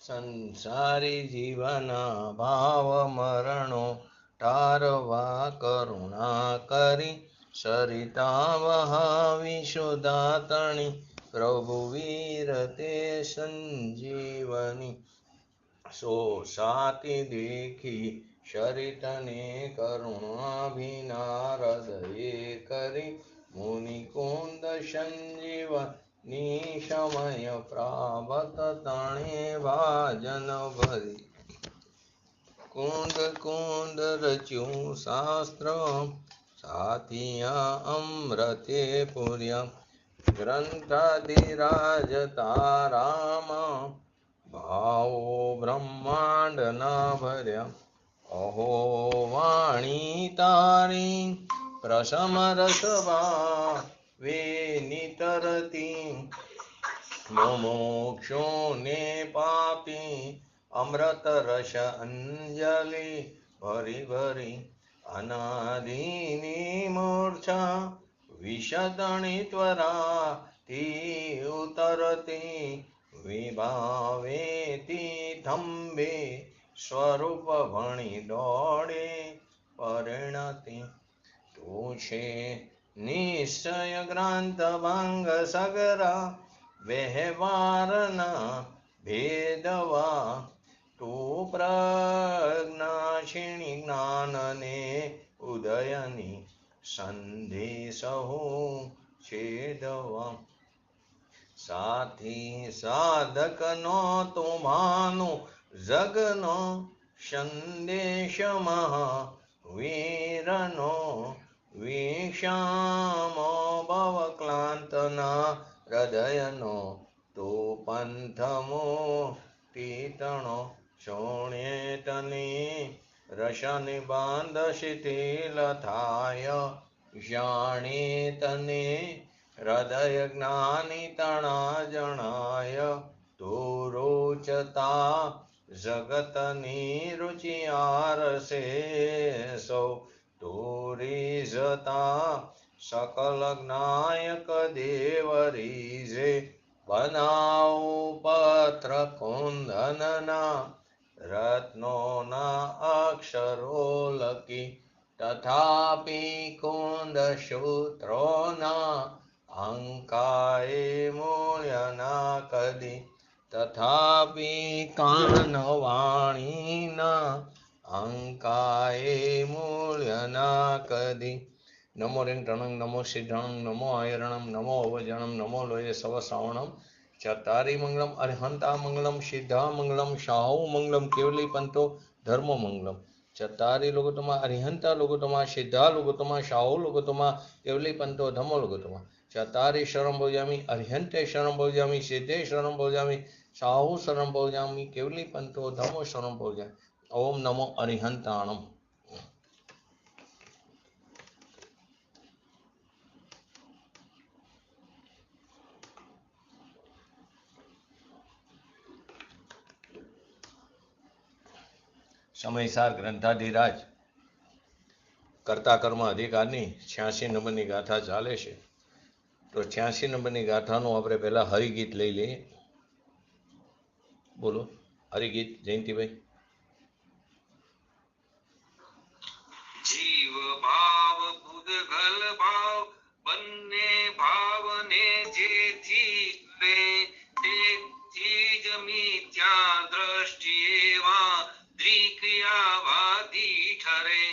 સંસારી જીવના ભાવ મરણો ટારવા કરુણા કરી સરિતા વહાવી સુદાતણી પ્રભુ વીર તે સંજીવની સો સાતી દેખી શરિતને કરુણાભિના હૃદયે કરી મુનિકુંદ સંજીવ નિશમય પ્રાવત તણે ભાજન ભરી કુંદ કુંદ રચ્યું શાસ્ત્ર સાથિયા અમૃતે પુર્યા ગ્રંથાધિરાજ તારામાં ભાવો બ્રહ્માંડ ના ભર્યા અહો વાણી તારી પ્રસમ રસવા વેનિતરતી મોક્ષો ને પાપી અમૃત રસ અંજલિ ભરી ભરી અનાદિની મૂર્છા વિષદણી ત્વરા થી ઉતરતી વિભાવેતી થંભે સ્વરૂપ ભણી દોડે પરિણતિ તું છે નિશ્ચય ગ્રાંત ભંગ સગરા વ્યવહારના ભેદવા તું પ્રજ્ઞાક્ષિણી જ્ઞાનને ઉદયની સંદેશહુ છેદવા સાથી સાધકનો તુમાનો જગનો સંદેશ મહાવીરનો વિષામો ભવક્લાંતના હૃદયનો તો પંથમો તીતણો શોણ્યેતની રસની બાંધ શિથિલ થાય જાણેતને હૃદય જ્ઞાની તણા જણાય તો રોચતા જગતની રુચિ આરસે સૌ તો રીઝતા સકલ જ્ઞાયક દેવ રીઝે બનાવ પત્ર કુંદનના રત્નોના અક્ષરો લકી તથાપી કુંદ સૂત્રોના અંકાએ મૂલ્યના કદી તથાપી કાનવાણીના અંકાએ મૂલ્યના કદી નમો રેંગટણં નમો સિદ્ધણં નમો આયરણં નમો અવજણં નમો લોયે સવ શ્રાવણમ ચતારી મંગલમ અર્હંતા મંગલમ સિદ્ધા મંગલમ શાહુ મંગલમ કેવલી પંતો ધર્મ મંગલમ ચતારી લોકોતમા અરિહંતા લોકોતમા સિદ્ધા લોકોતમા શાહુ લોકોતમા કેવલી પંતો ધમો લોકોતમા ચતારી શરમ ભોજામી અરિહંતે શરમ ભોજામી સિદ્ધે શરમ ભોજામી શાહુ શરમ ભોજામી કેવલી પંતો ધમો શરમ ભોજામી ઓમ નમો અરિહંતાણમ. સમયસાર ગ્રંથાધિરાજ કર્તા કર્મ અધિકારની 86 નંબરની ગાથા ચાલે છે. તો 86 નંબરની ગાથાનું આપણે પહેલા હરિગીત લઈ લઈએ. બોલો હરિગીત જયંતિભાઈ. જીવ ભાવ પૂદગલ ભાવ બંને ભાવને જેથી કરે તેથી જ મિથ્યા દ્રષ્ટિ એવા દ્વિક્રિયાવાદી ઠરે.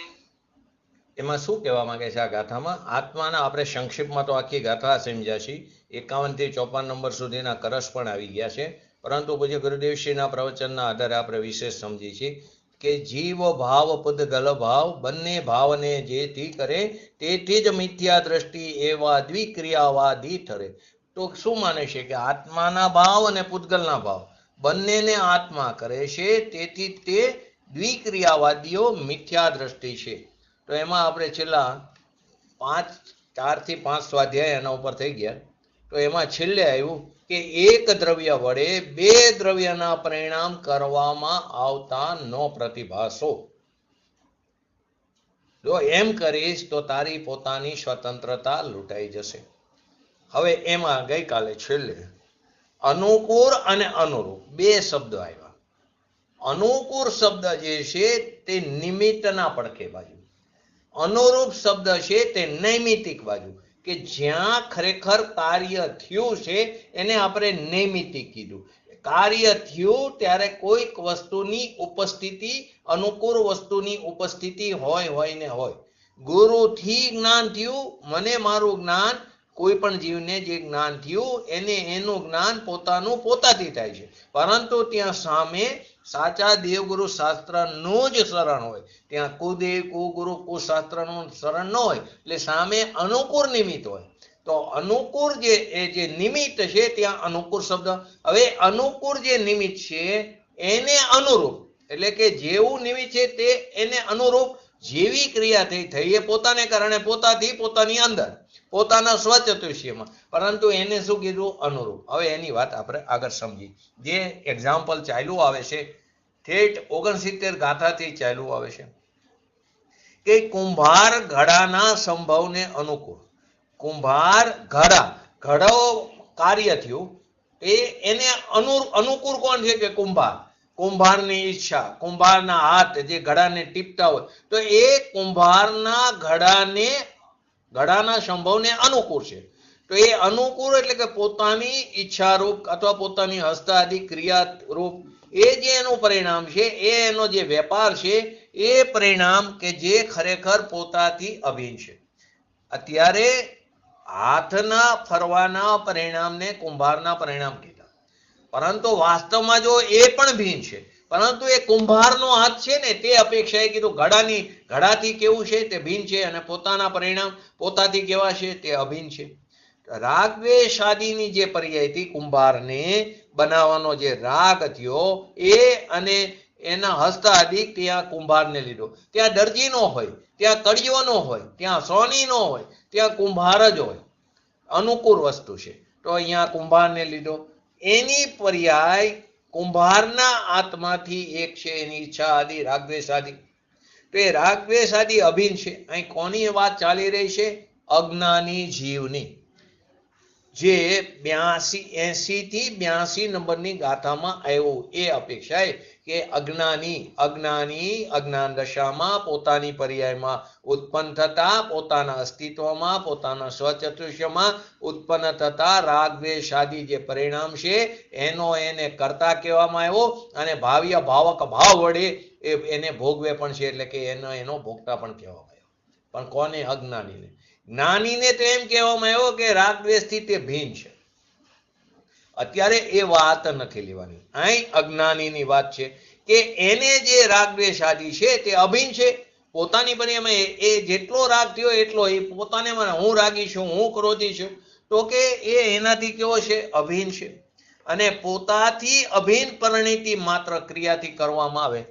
એમાં શું કહેવા માંગે છે આ ગાથામાં? આત્માના આપણે સંક્ષિપ્તમાં તો આખી ગાથા સમજ્યા છીએ. 51 થી 54 નંબર સુધીના કરસ પણ આવી ગયા છે, પરંતુ પછી ગુરુદેવશ્રીના પ્રવચનના આધારે આપણે વિશેષ સમજી છીએ કે જીવ ભાવ પૂદગલ ભાવ બંને ભાવને જેથી કરે તેથી જ મિથ્યા દ્રષ્ટિ એવા દ્વિક્રિયાવાદી ઠરે. તો શું માને છે કે આત્માના ભાવ અને પૂદગલના ભાવ બંનેને આત્મા કરે છે, તેથી તે દ્વિક્રિયાવાદીઓ મિથ્યા દ્રષ્ટિ છે. તો એમાં આપણે છેલ્લા 4 થી 5 સ્વાધ્યાય એના ઉપર થઈ ગયા. તો એમાં છેલ્લે આવ્યું કે એક દ્રવ્ય વડે બે દ્રવ્યના પરિણામ કરવામાં આવતા ન પ્રતિભાસો. જો એમ કરીશ તો તારી પોતાની સ્વતંત્રતા લૂંટાઈ જશે. હવે એમાં ગઈકાલે છેલ્લે અનુકૂળ અને અનુરૂપ બે શબ્દો આવ્યા. અનુકૂળ શબ્દ જે છે તે નિમિત્તના પડખે બાજુ, અનુરૂપ શબ્દ છે તે નૈમિતિક બાજુ, કે જ્યાં ખરેખર કાર્ય થયું છે એને આપણે નૈમિતિક કીધું. કાર્ય થયું ત્યારે કોઈક વસ્તુની ઉપસ્થિતિ, અનુકૂળ વસ્તુની ઉપસ્થિતિ હોય ને હોય. ગુરુથી જ્ઞાન થયું, મને મારું જ્ઞાન, કોઈ પણ જીવને જે જ્ઞાન થયું એને એનું જ્ઞાન પોતાનું પોતાથી થાય છે, પરંતુ ત્યાં સામે સાચા દેવગુરુ શાસ્ત્રનું જ શરણ હોય. ત્યાં કુદેવ, કુગુરુ, કુશાસ્ત્રનું શરણ ન હોય, એટલે સામે અનુકૂળ નિમિત્ત હોય. તો અનુકૂળ જે નિમિત્ત છે ત્યાં અનુકૂળ શબ્દ. હવે અનુકૂળ જે નિમિત્ત છે એને અનુરૂપ, એટલે કે જેવું નિમિત્ત છે તે એને અનુરૂપ જેવી ક્રિયા થઈ એ પોતાને કારણે પોતાથી પોતાની અંદર પોતાના સ્વચતુષ્યમાં, પરંતુ એને શું કીધું? અનુરૂપ. હવે એની વાત આપણે આગળ સમજી. જે એક્ઝામ્પલ ચાલ્યું આવે છે ઠેઠ 69 ગાથાથી ચાલ્યું આવે છે કે કુંભાર ઘડાના સંભવને અનુકૂળ. કુંભાર ઘડો કાર્ય થયું એને અનુકૂળ કોણ છે? કે કુંભાર. કુંભારની ઈચ્છા, કુંભારના હાથ જે ઘડાને ટીપતા હોય, તો એ કુંભારના ઘડાના સંભવને અનુકૂળ છે. તો એ અનુકૂળ એટલે કે પોતાની ઈચ્છારૂપ અથવા પોતાની હસ્તાદિ ક્રિયારૂપ એ જે એનું પરિણામ છે, એ એનો જે વેપાર છે, એ પરિણામ કે જે ખરેખર પોતાથી અભિન્ન છે. અત્યારે હાથના ફરવાના પરિણામને કુંભારના પરિણામ કીધા, પરંતુ વાસ્તવમાં જો એ પણ ભિન્ન છે, પરંતુ એ કુંભારનો હાથ છે ને તે અપેક્ષાએ કીધું ઘડાથી કેવું છે તે ભિન્ન છે, અને પોતાના પરિણામ પોતાથી કેવા છે તે અભિન્ન છે. રાગદ્વેષ આદિની જે પર્યાયથી કુંભારને બનાવવાનો જે રાગ થયો એ અને એના હસ્ત આદિ ત્યાં કુંભારને લીધો. ત્યાં દરજી નો હોય, ત્યાં કડિયો નો હોય, ત્યાં સોની નો હોય, ત્યાં કુંભાર જ હોય. અનુકૂળ વસ્તુ છે તો અહીંયા કુંભારને લીધો. એની પર્યાય કુંભારના આત્માથી એક છે એની ઈચ્છા આદિ રાગદ્વેષ આદિ. તો એ રાગદ્વેષ આદિ અભિન્ન છે. અહીં કોની વાત ચાલી રહી છે? અજ્ઞાની જીવની. જે 80 થી 82 નંબરની ગાથામાં આવ્યું એ અપેક્ષાએ કે અજ્ઞાન દશામાં પોતાની પર્યાયમાં ઉત્પન્ન થતા, પોતાના અસ્તિત્વમાં, પોતાના સ્વચતુષ્યમાં ઉત્પન્ન થતા રાગદ્વેષ આદિ જે પરિણામ છે એનો એને કર્તા કહેવામાં આવ્યો, અને ભાવ્ય ભાવક ભાવ વડે એને ભોગવે પણ છે, એટલે કે એનો ભોગતા પણ કહેવામાં આવ્યો. પણ કોને? અજ્ઞાનીને. જ્ઞાનીને તો એમ કહેવામાં આવ્યો કે રાગદ્વેષથી તે ભિન્ન છે. અત્યારે એ વાત નથી લેવાની. અહીં અજ્ઞાનીની વાત છે કે એને જે રાગદ્વેષ આદિ છે તે અભિન્ન છે. પોતાની પર્યાયમાં એ જેટલો રાગ થયો એટલો એ પોતાને મને હું રાગી છું, હું ક્રોધી છું, તો કે એ એનાથી કેવો છે? અભિન્ન છે. અને પોતાથી અભિન્ન પરિણીતિ માત્ર ક્રિયાથી કરવામાં આવે.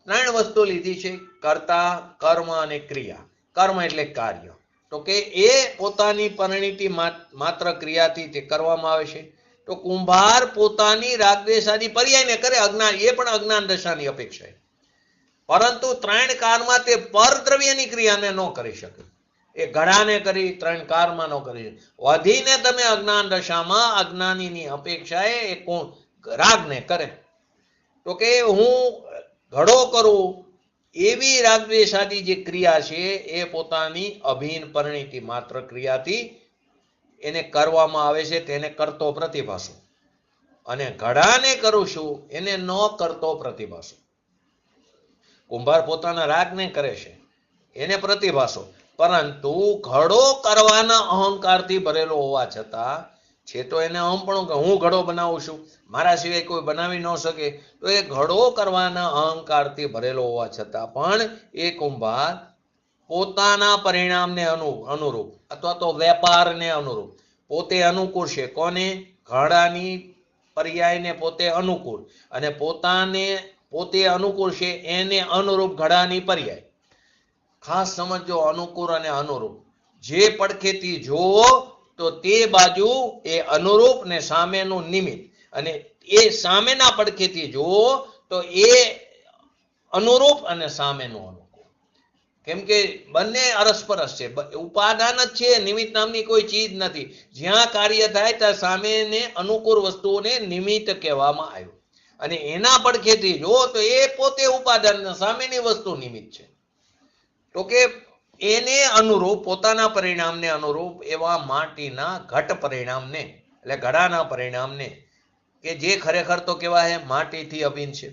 3 વસ્તુ લીધી છે: કર્તા, કર્મ અને ક્રિયા. કર્મ એટલે કાર્ય. તો કે એ પોતાની પરિણીતિ માત્ર ક્રિયાથી તે કરવામાં આવે છે. તો કુંભાર પોતાની રાગદ્વેષ આદિ પર્યાયને કરે, અજ્ઞાન, એ પણ અજ્ઞાન દશાની અપેક્ષાએ, પરંતુ 3 કારમાં તે પરદ્રવ્યની ક્રિયાને ન કરી શકે. એ ઘડાને કરી, 3 કારમાં ન કરી શકે. વધીને તમે અજ્ઞાન દશામાં અજ્ઞાનીની અપેક્ષાએ એ રાગને કરે. તો કે હું ઘડો કરું એવી રાગદ્વેષ આદિ જે ક્રિયા છે એ પોતાની અભિન્ન પરિણીતિ માત્ર ક્રિયાથી એને કરવામાં આવે છે, તેને કરતો પ્રતિભાસો. અને ઘડાને કરું છું એને ન કરતો પ્રતિભાસો. કુંભાર પોતાના રાગને કરે છે, એને પ્રતિભાસો, પરંતુ ઘડો કરવાના અહંકારથી ભરેલો હોવા છતાં છે તો એને અહંપણું કે હું ઘડો બનાવું છું, મારા સિવાય કોઈ બનાવી ન શકે. તો એ ઘડો કરવાના અહંકારથી ભરેલો હોવા છતાં પણ એ કુંભાર પોતાના પરિણામને અનુરૂપ અથવા તો વેપારને અનુરૂપ પોતે અનુકૂળ છે. કોને? ઘડાની પર્યાયને પોતે અનુકૂળ, અને પોતે અનુકૂળ છે એને અનુરૂપ ઘડાની પર્યાય. ખાસ સમજો, અનુકૂળ અને અનુરૂપ જે પડખેથી જોવો તો તે બાજુ એ અનુરૂપ ને સામેનું નિમિત્ત, અને એ સામેના પડખેથી જોવો તો એ અનુરૂપ અને સામેનું અનુકૂળ. કેમ કે બંને અરસપરસ છે, ઉપાદાન જ છે, નિમિત્ત નામની કોઈ ચીજ નથી. જ્યાં કાર્ય થાય ત્યાં સામેને અનુકૂળ વસ્તુઓને નિમિત્ત કહેવામાં આવ્યું. અને એના પડખેથી જો તો એ પોતે ઉપાદાન સામેની વસ્તુ નિમિત્ત છે. તો કે એને અનુરૂપ પોતાના પરિણામને અનુરૂપ એવા માટીના ઘટ પરિણામને એટલે ઘડાના પરિણામને કે જે ખરેખર તો કહેવાય માટીથી અભિન્ન છે.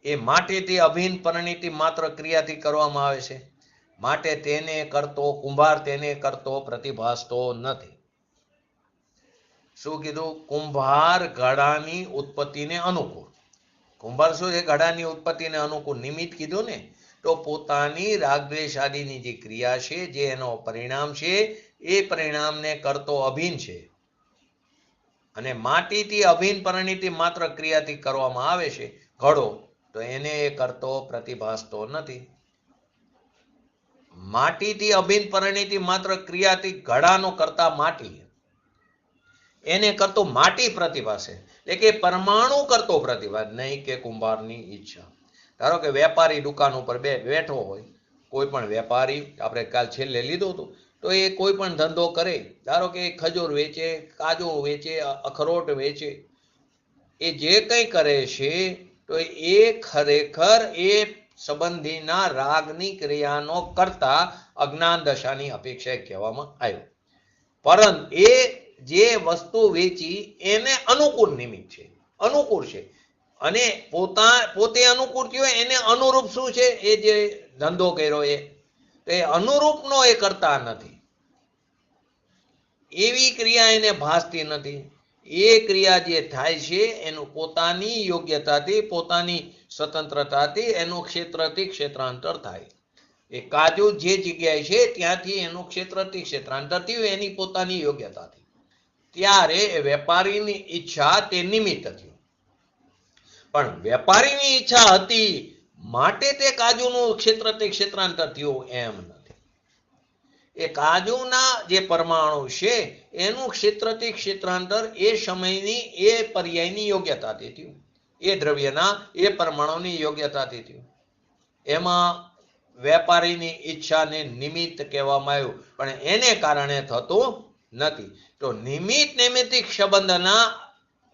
એ માટીથી અભિન્ન પરિણીતિ માત્ર ક્રિયાથી કરવામાં આવે છે. માટે તેને કરતો કુંભાર તેને કરતો પ્રતિભાસતો નથી. શું કીધું? કુંભાર ઘડાની ઉત્પત્તિને અનુકૂળ. કુંભાર શું છે? ઘડાની ઉત્પત્તિને અનુકૂળ નિમિત્ત કીધું ને. તો પોતાની રાગદ્વેષ આદિની જે ક્રિયા છે, જે એનો પરિણામ છે, એ પરિણામને કરતો અભિન્ન છે. અને માટીથી અભિન્ન પરિણીતિ માત્ર ક્રિયાથી કરવામાં આવે છે ઘડો, તો એને એ કરતો પ્રતિભાસતો નથી. માટીથી અભિન્ન પરિણીતિ માત્ર ક્રિયાથી ઘડાનો કરતા માટી એને કરતો માટી પ્રતિભાસે, એટલે કે પરમાણુ કરતો પ્રતિભાસ, નહીં કે કુંભારની ઈચ્છા. ધારો કે વેપારી દુકાન ઉપર બેઠો હોય, કોઈ પણ વેપારી, આપણે કાલ છેલ્લે લીધું હતું, તો એ કોઈ પણ ધંધો કરે, ધારો કે ખજૂર વેચે, કાજુ વેચે, અખરોટ વેચે, એ જે કંઈ કરે છે તો એ ખરેખર એ સંબંધીના રાગની ક્રિયાનો કરતા અજ્ઞાન દશાની અપેક્ષા કહેવામાં આવ્યું. પરંતુ એ જે વસ્તુ વેચી એને અનુકૂળ નિમિત્ત છે, અનુકૂળ છે, અને પોતે અનુકૂળ થયો એને અનુરૂપ શું છે? એ જે ધંધો કર્યો એ અનુરૂપનો એ કરતા નથી. એવી ક્રિયા એને ભાસતી નથી. એ ક્રિયા જે થાય છે એનું પોતાની યોગ્યતાથી, પોતાની સ્વતંત્રતાથી, એનું ક્ષેત્રથી ક્ષેત્રાંતર થાય. એ કાજુ જે જગ્યાએ છે ત્યાંથી એનું ક્ષેત્રથી ક્ષેત્રાંતર થયું એની પોતાની યોગ્યતાથી. ત્યારે એ વેપારીની ઈચ્છા તે નિમિત્ત થયું. પણ વેપારીની ઈચ્છા હતી માટે તે કાજુનું ક્ષેત્રથી ક્ષેત્રાંતર થયું એમ નથી. એ કાજુના જે પરમાણુ છે એનું ક્ષેત્રથી ક્ષેત્રાંતર એ સમયની એ પર્યાયની યોગ્યતાથી થયું, એ દ્રવ્યના એ પરમાણુની યોગ્યતાથી થયું. એમાં વેપારીની ઈચ્છાને નિમિત્ત કહેવામાં આવ્યું, પણ એને કારણે થતું નથી. તો નિમિત્ત નૈમિત્તિક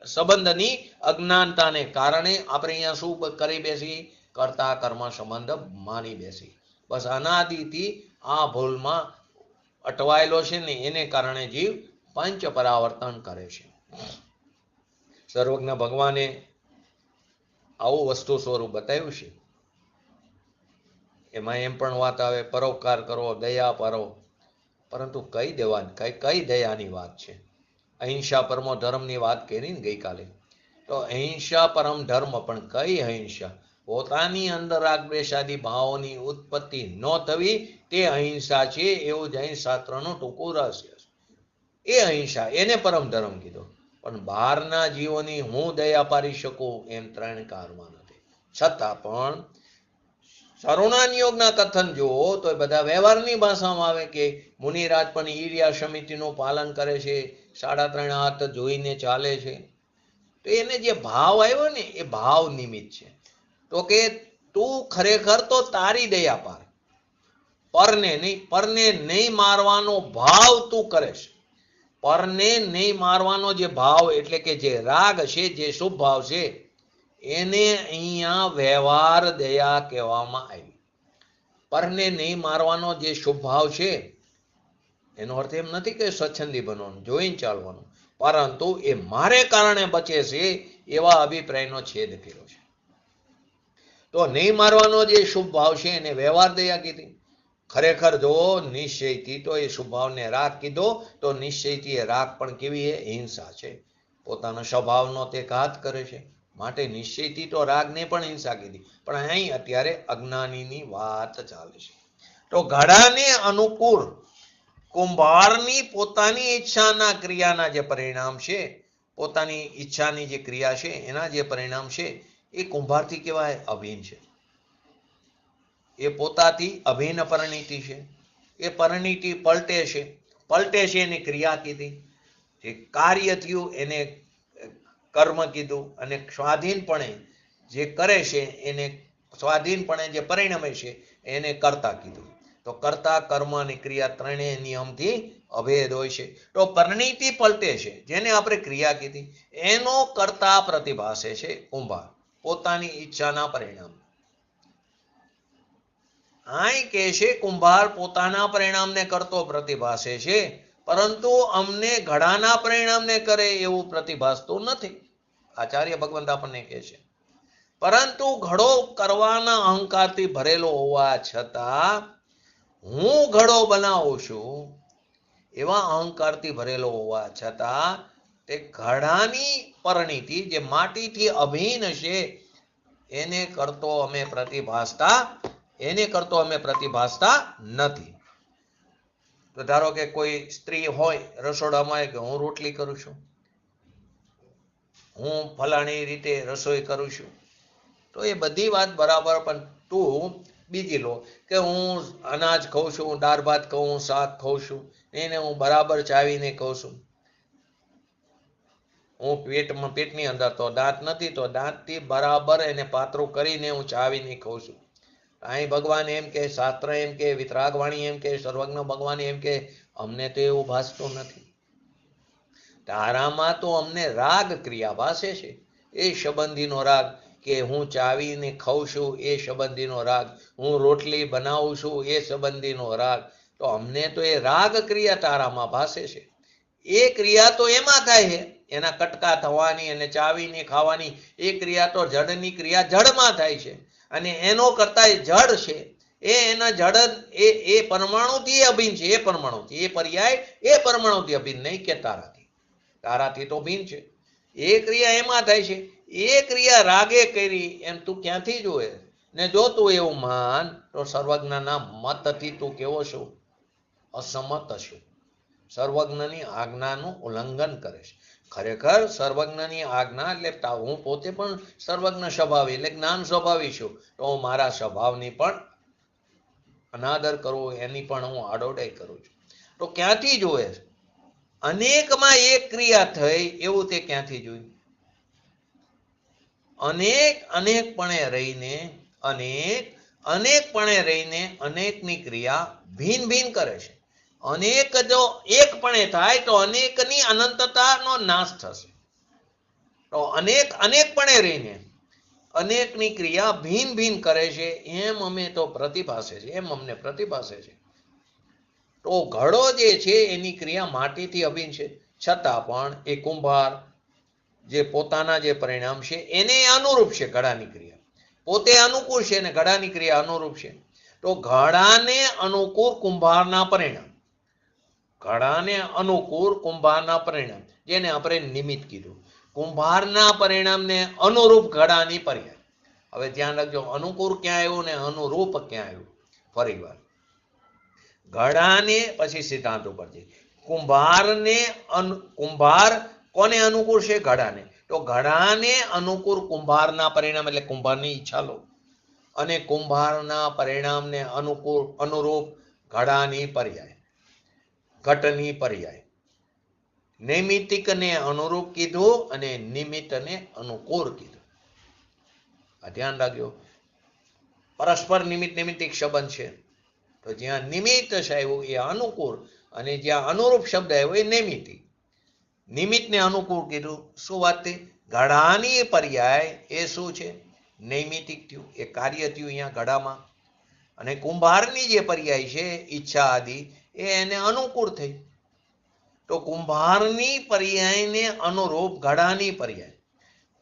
સંબંધની અજ્ઞાનતાને કારણે આપણે અહીંયા શું કરી બેસી? કર્તા કર્મ સંબંધ માની બેસી. બસ અનાદિથી આ ભૂલમાં અટવાયેલો છે ને એને કારણે જીવ પંચ પરાવર્તન કરે છે. સર્વજ્ઞ ભગવાને આવું વસ્તુ સ્વરૂપ બતાવ્યું છે. એમાં એમ પણ વાત આવે પરોપકાર કરો, દયા કરો, પરંતુ કઈ દયાની વાત છે? અહિંસા પરમો ધર્મની વાત કરી ને ગઈકાલે. તો અહિંસા પરમ ધર્મ, પણ કઈ અહિંસા? પોતાની અંદર રાગદ્વેષાદી ભાવોની ઉત્પત્તિ ન થવી તે અહિંસા છે. એવું જૈન શાસ્ત્રનું ટૂંકું રહસ્ય છે. એ અહિંસા, એને પરમ ધર્મ કીધો. પણ બહારના જીવોની હું દયા પારી શકું એમ ત્રણ કારમાં નથી. છતાં પણ સરુણાનિયોગના કથન જુઓ તો બધા વ્યવહારની ભાષામાં આવે કે મુનિરાજ પણ ઈર્યા સમિતિનું પાલન કરે છે, 3.5 હાથ જોઈને ચાલે છે. તો એને જે ભાવ આવ્યો ને એ ભાવ નિમિત્ત છે. તો કે તું ખરેખર તો તારી દયા પાર, પરને નહીં મારવાનો ભાવ તું કરે છે. પરને નહીં મારવાનો જે ભાવ, એટલે કે જે રાગ છે, જે શુભ ભાવ છે, એને અહીંયા વ્યવહાર દયા કહેવામાં આવી. પરને નહીં મારવાનો જે શુભ ભાવ છે એનો અર્થ એમ નથી કે સ્વચ્છંદી બનવાનું, જોઈને ચાલવાનું, પરંતુ એ મારે કારણે બચે છે એવા અભિપ્રાયનો છેદ કર્યો છે. તો નહીં મારવાનો જે શુભ ભાવ છે એને વ્યવહાર દયા કીધી. ખરેખર જો નિશ્ચયથી તો એ શુભ ભાવને રાગ કીધો, તો નિશ્ચયથી એ રાગ પણ કેવી છે? હિંસા છે. પોતાના સ્વભાવનો તે ઘાત કરે છે. માટે નિશ્ચયથી તો રાગને પણ હિંસા કીધી. પણ અહીં અત્યારે અજ્ઞાનીની વાત ચાલે છે. તો ઘડાને અનુકૂળ કુંભારની પોતાની ઈચ્છાના ક્રિયાના જે પરિણામ છે, પોતાની ઈચ્છાની જે ક્રિયા છે એના જે પરિણામ છે એ કુંભારથી કેવાય? અભિન્ન છે. એ પોતાથી અભિન્ન પરિણીતિ છે. એ પરિણીતિ પલટે છે એની ક્રિયા કીધી. જે કાર્ય થયું એને કર્મ કીધું, અને સ્વાધીનપણે જે કરે છે એને સ્વાધીનપણે જે પરિણમે છે એને કર્તા કીધું. તો કર્તા કર્મ અને ક્રિયા ત્રણેય નિયમથી અભેદ હોય છે. તો પરિણીતિ પલટે છે, જેને આપણે ક્રિયા કીધી, એનો કરતા પ્રતિભાસે છે કુંભાર, પોતાની ઈચ્છાના પરિણામ. અહીં કે છે કુંભાર પોતાના પરિણામને કરતો પ્રતિભાસે છે, પરંતુ અમને ઘડાના પરિણામને કરે એવું પ્રતિભાસતું નથી. આચાર્ય ભગવંત આપણને કહે છે. પરંતુ ઘડો કરવાના અહંકારથી ભરેલો હોવા છતાં હું ઘડો બનાવું છું એવા અહંકારથી ભરેલો હોવા છતાં તે ઘડાની પરિણીતિ જે માટીથી અભિન્ન છે એને કરતો અમે પ્રતિભાસતા નથી. તો ધારો કે કોઈ સ્ત્રી હોય રસોડામાં કે હું રોટલી કરું છું, હું ફલાણી રીતે રસોઈ કરું છું, તો એ બધી વાત બરાબર, પણ તું બીજી લો કે હું અનાજ ખાઉં છું, દાળ ભાત ખાઉં, શાક ખાઉં છું, એને હું બરાબર ચાવીને ખાઉં છું. હું પેટની અંદર તો દાંત નથી, તો દાંતથી બરાબર એને પાતળું કરીને હું ચાવીને ખાઉં છું. અહીં ભગવાન એમ કે, શાસ્ત્ર એમ કે, વિતરાગવાણી એમ કે, સર્વજ્ઞ ભગવાન એમ કે, અમને તો એવું ભાસતું નથી. તારામાં તો અમને રાગ ક્રિયા ભાસે છે. એ સંબંધીનો રાગ કે હું ચાવીને ખાઉં છું, એ સંબંધીનો રાગ, હું રોટલી બનાવું છું, એ સંબંધીનો રાગ. તો અમને તો એ રાગ ક્રિયા તારામાં ભાસે છે. એ ક્રિયા તો એમાં થાય છે, એના કટકા થવાની અને ચાવીને ખાવાની એ ક્રિયા તો જડની ક્રિયા જડમાં થાય છે. અને એનો કરતા એ જડ છે, એ એના જડ એ પરમાણુથી અભિન્ન છે. એ પરમાણુથી, એ પર્યાય એ પરમાણુથી અભિન્ન, નહીં કે તારાથી તો ભિન્ન છે. એ ક્રિયા એમાં થાય છે. એ ક્રિયા રાગે કરી એમ તું ક્યાંથી જોવે? ને જો તું એવું માન તો સર્વજ્ઞના મતથી તું કેવો છું? અસમત છું. સર્વજ્ઞની આજ્ઞાનું ઉલ્લંઘન કરે છે. ખરેખર સર્વજ્ઞની આજ્ઞા એટલે હું પોતે પણ સર્વજ્ઞ સ્વભાવી એટલે જ્ઞાન સ્વભાવી છું, તો હું મારા સ્વભાવની પણ અનાદર કરું, એની પણ હું આડોડાઈ કરું છું. તો ક્યાંથી જોવે? અનેકમાં એક ક્રિયા થઈ એવું તે ક્યાંથી જોયું? અનેકપણે રહીને અનેકની ક્રિયા ભિન્ન ભિન્ન કરે છે. અનેક જો એકપણે થાય તો અનેકની અનંતતાનો નાશ થશે. તો અનેકપણે રહીને અનેકની ક્રિયા ભિન્ન ભિન્ન કરે છે એમ અમે તો પ્રતિભાસે છે, એમ અમને પ્રતિભાસે છે. તો ઘડો જે છે એની ક્રિયા માટીથી અભિન્ન છે, છતાં પણ એ કુંભાર જે પોતાના જે પરિણામ છે એને અનુરૂપ છે. ઘડાની ક્રિયા પોતે અનુકૂળ છે અને ઘડાની ક્રિયા અનુરૂપ છે. તો ઘડાને અનુકૂળ કુંભારના પરિણામ, ઘડાને અનુકૂળ કુંભારના પરિણામ, જેને આપણે નિમિત્ત કીધું. કુંભારના પરિણામને અનુરૂપ ઘડાની પર્યાય. હવે ધ્યાન રાખજો, અનુકૂળ ક્યાં આવ્યું ને અનુરૂપ ક્યાં આવ્યું? ફરી વાર ઘડાને, પછી સિદ્ધાંત ઉપરથી કુંભાર કોને અનુકૂળ છે? ઘડાને. તો ઘડાને અનુકૂળ કુંભારના પરિણામ એટલે કુંભારની ઈચ્છા લો, અને કુંભારના પરિણામને અનુરૂપ ઘડાની પર્યાય, ઘટની પર્યાય. નૈમિતિકને અનુરૂપ કીધું અને નિમિત્તને અનુકૂળ કીધું. આ ધ્યાન રાખજો. પરસ્પર નિમિત્તિક સંબંધ છે. તો જ્યાં નિમિત્ત છે આવ્યું એ અનુકૂળ, અને જ્યાં અનુરૂપ શબ્દ આવ્યો એ નૈમિતિક. નિમિત્તને અનુકૂળ કીધું. શું વાત થઈ? ઘડાની પર્યાય એ શું છે? નૈમિતિક થયું, એ કાર્ય થયું અહીંયા ઘડામાં. અને કુંભારની જે પર્યાય છે ઈચ્છા આદિ, એ એને અનુકૂળ થઈ. તો કુંભારની પર્યાયને અનુરૂપ ઘડાની પર્યાય,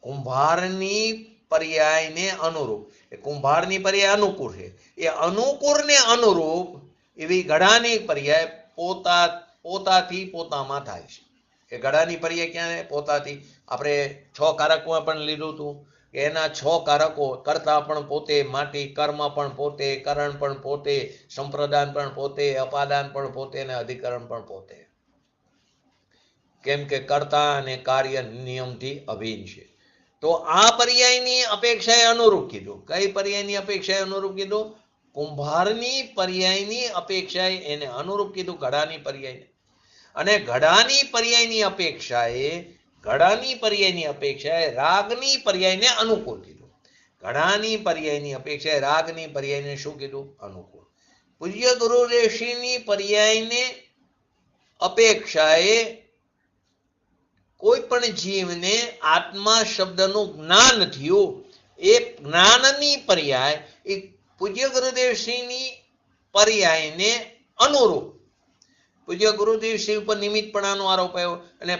કુંભારની પર્યાયને અનુરૂપ, એ કુંભારની પર્યાય અનુકૂળ છે, એ અનુકૂળને અનુરૂપ એવી ઘડાની પર્યાય પોતાથી પોતામાં થાય છે. એ ઘડાની પર્યાય ક્યાં? પોતાથી. આપણે 6 કારકોમાં પણ લીધું હતું કે એના 6 કારકો કરતા પણ પોતે, માટી, કર્મ પણ પોતે, કરણ પણ પોતે, સંપ્રદાન પણ પોતે, અપાદાન પણ પોતે અને અધિકરણ પણ પોતે. કેમ કે કર્તા અને કાર્ય નિયમથી અભિન્ન છે. તો આ પર્યાયની અપેક્ષાએ અનુરૂપ કીધું. કઈ પર્યાયની અપેક્ષાએ અનુરૂપ કીધું? કુંભારની પર્યાયની અપેક્ષાએ એને અનુરૂપ કીધું, ઘડાની પર્યાયને. અને ઘડાની પર્યાયની અપેક્ષાએ રાગની પર્યાયને અનુકૂળ કીધું. ઘડાની પર્યાયની અપેક્ષાએ રાગની પર્યાયને શું કીધું? અનુકૂળ. પૂજ્ય ગુરુ ઋષિની પર્યાયને અપેક્ષાએ કોઈ પણ જીવને આત્મા શબ્દનું જ્ઞાન થયું, એ જ્ઞાનની પર્યાય એ પૂજ્ય ગુરુદેવશ્રીની પર્યાયને અનુરૂપ પૂજ્ય ગુરુદેવશ્રી ઉપર નિમિત્તપણાનો આરોપ આવ્યો અને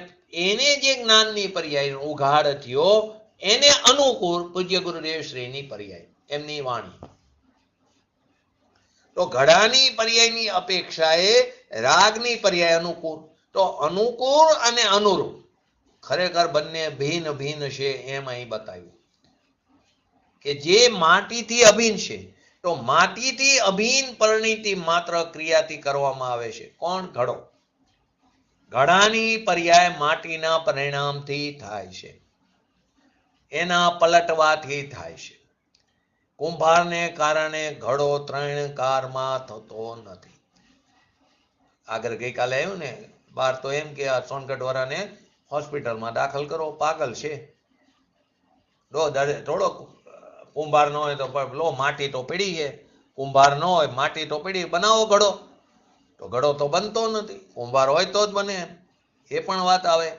એને જે જ્ઞાનની પર્યાય ઉઘાડ થયો એને અનુકૂળ પૂજ્ય ગુરુદેવશ્રીની પર્યાય એમની વાણી. તો ઘડાની પર્યાયની અપેક્ષાએ રાગની પર્યાય અનુકૂળ. તો અનુકૂળ અને અનુરૂપ ખરેખર બંને ભિન્ન ભિન્ન છે એમ અહીં બતાવ્યું કે જે માટીથી અભિન્ન છે, તો માટીથી અભિન્ન પરિણીતિ માત્ર ક્રિયાથી કરવામાં આવે છે. કોણ? ઘડો. ઘડાની પર્યાય માટીના પરિણામથી થાય છે, એના પલટવાથી થાય છે. કુંભારને કારણે ઘડો ત્રણ કારમાં થતો નથી. આગળ ગઈકાલે આવ્યું ને બાર, તો એમ કે આ સોનગઢ વાળાને હોસ્પિટલમાં દાખલ કરો, પાગલ છે. થોડો કુંભાર ન હોય તો લો માટી તો પડી છે, કુંભાર ન હોય માટી તો પડી, બનાવો ઘડો. તો ઘડો તો બનતો નથી, કુંભાર હોય તો જ બને, એ પણ વાત આવે.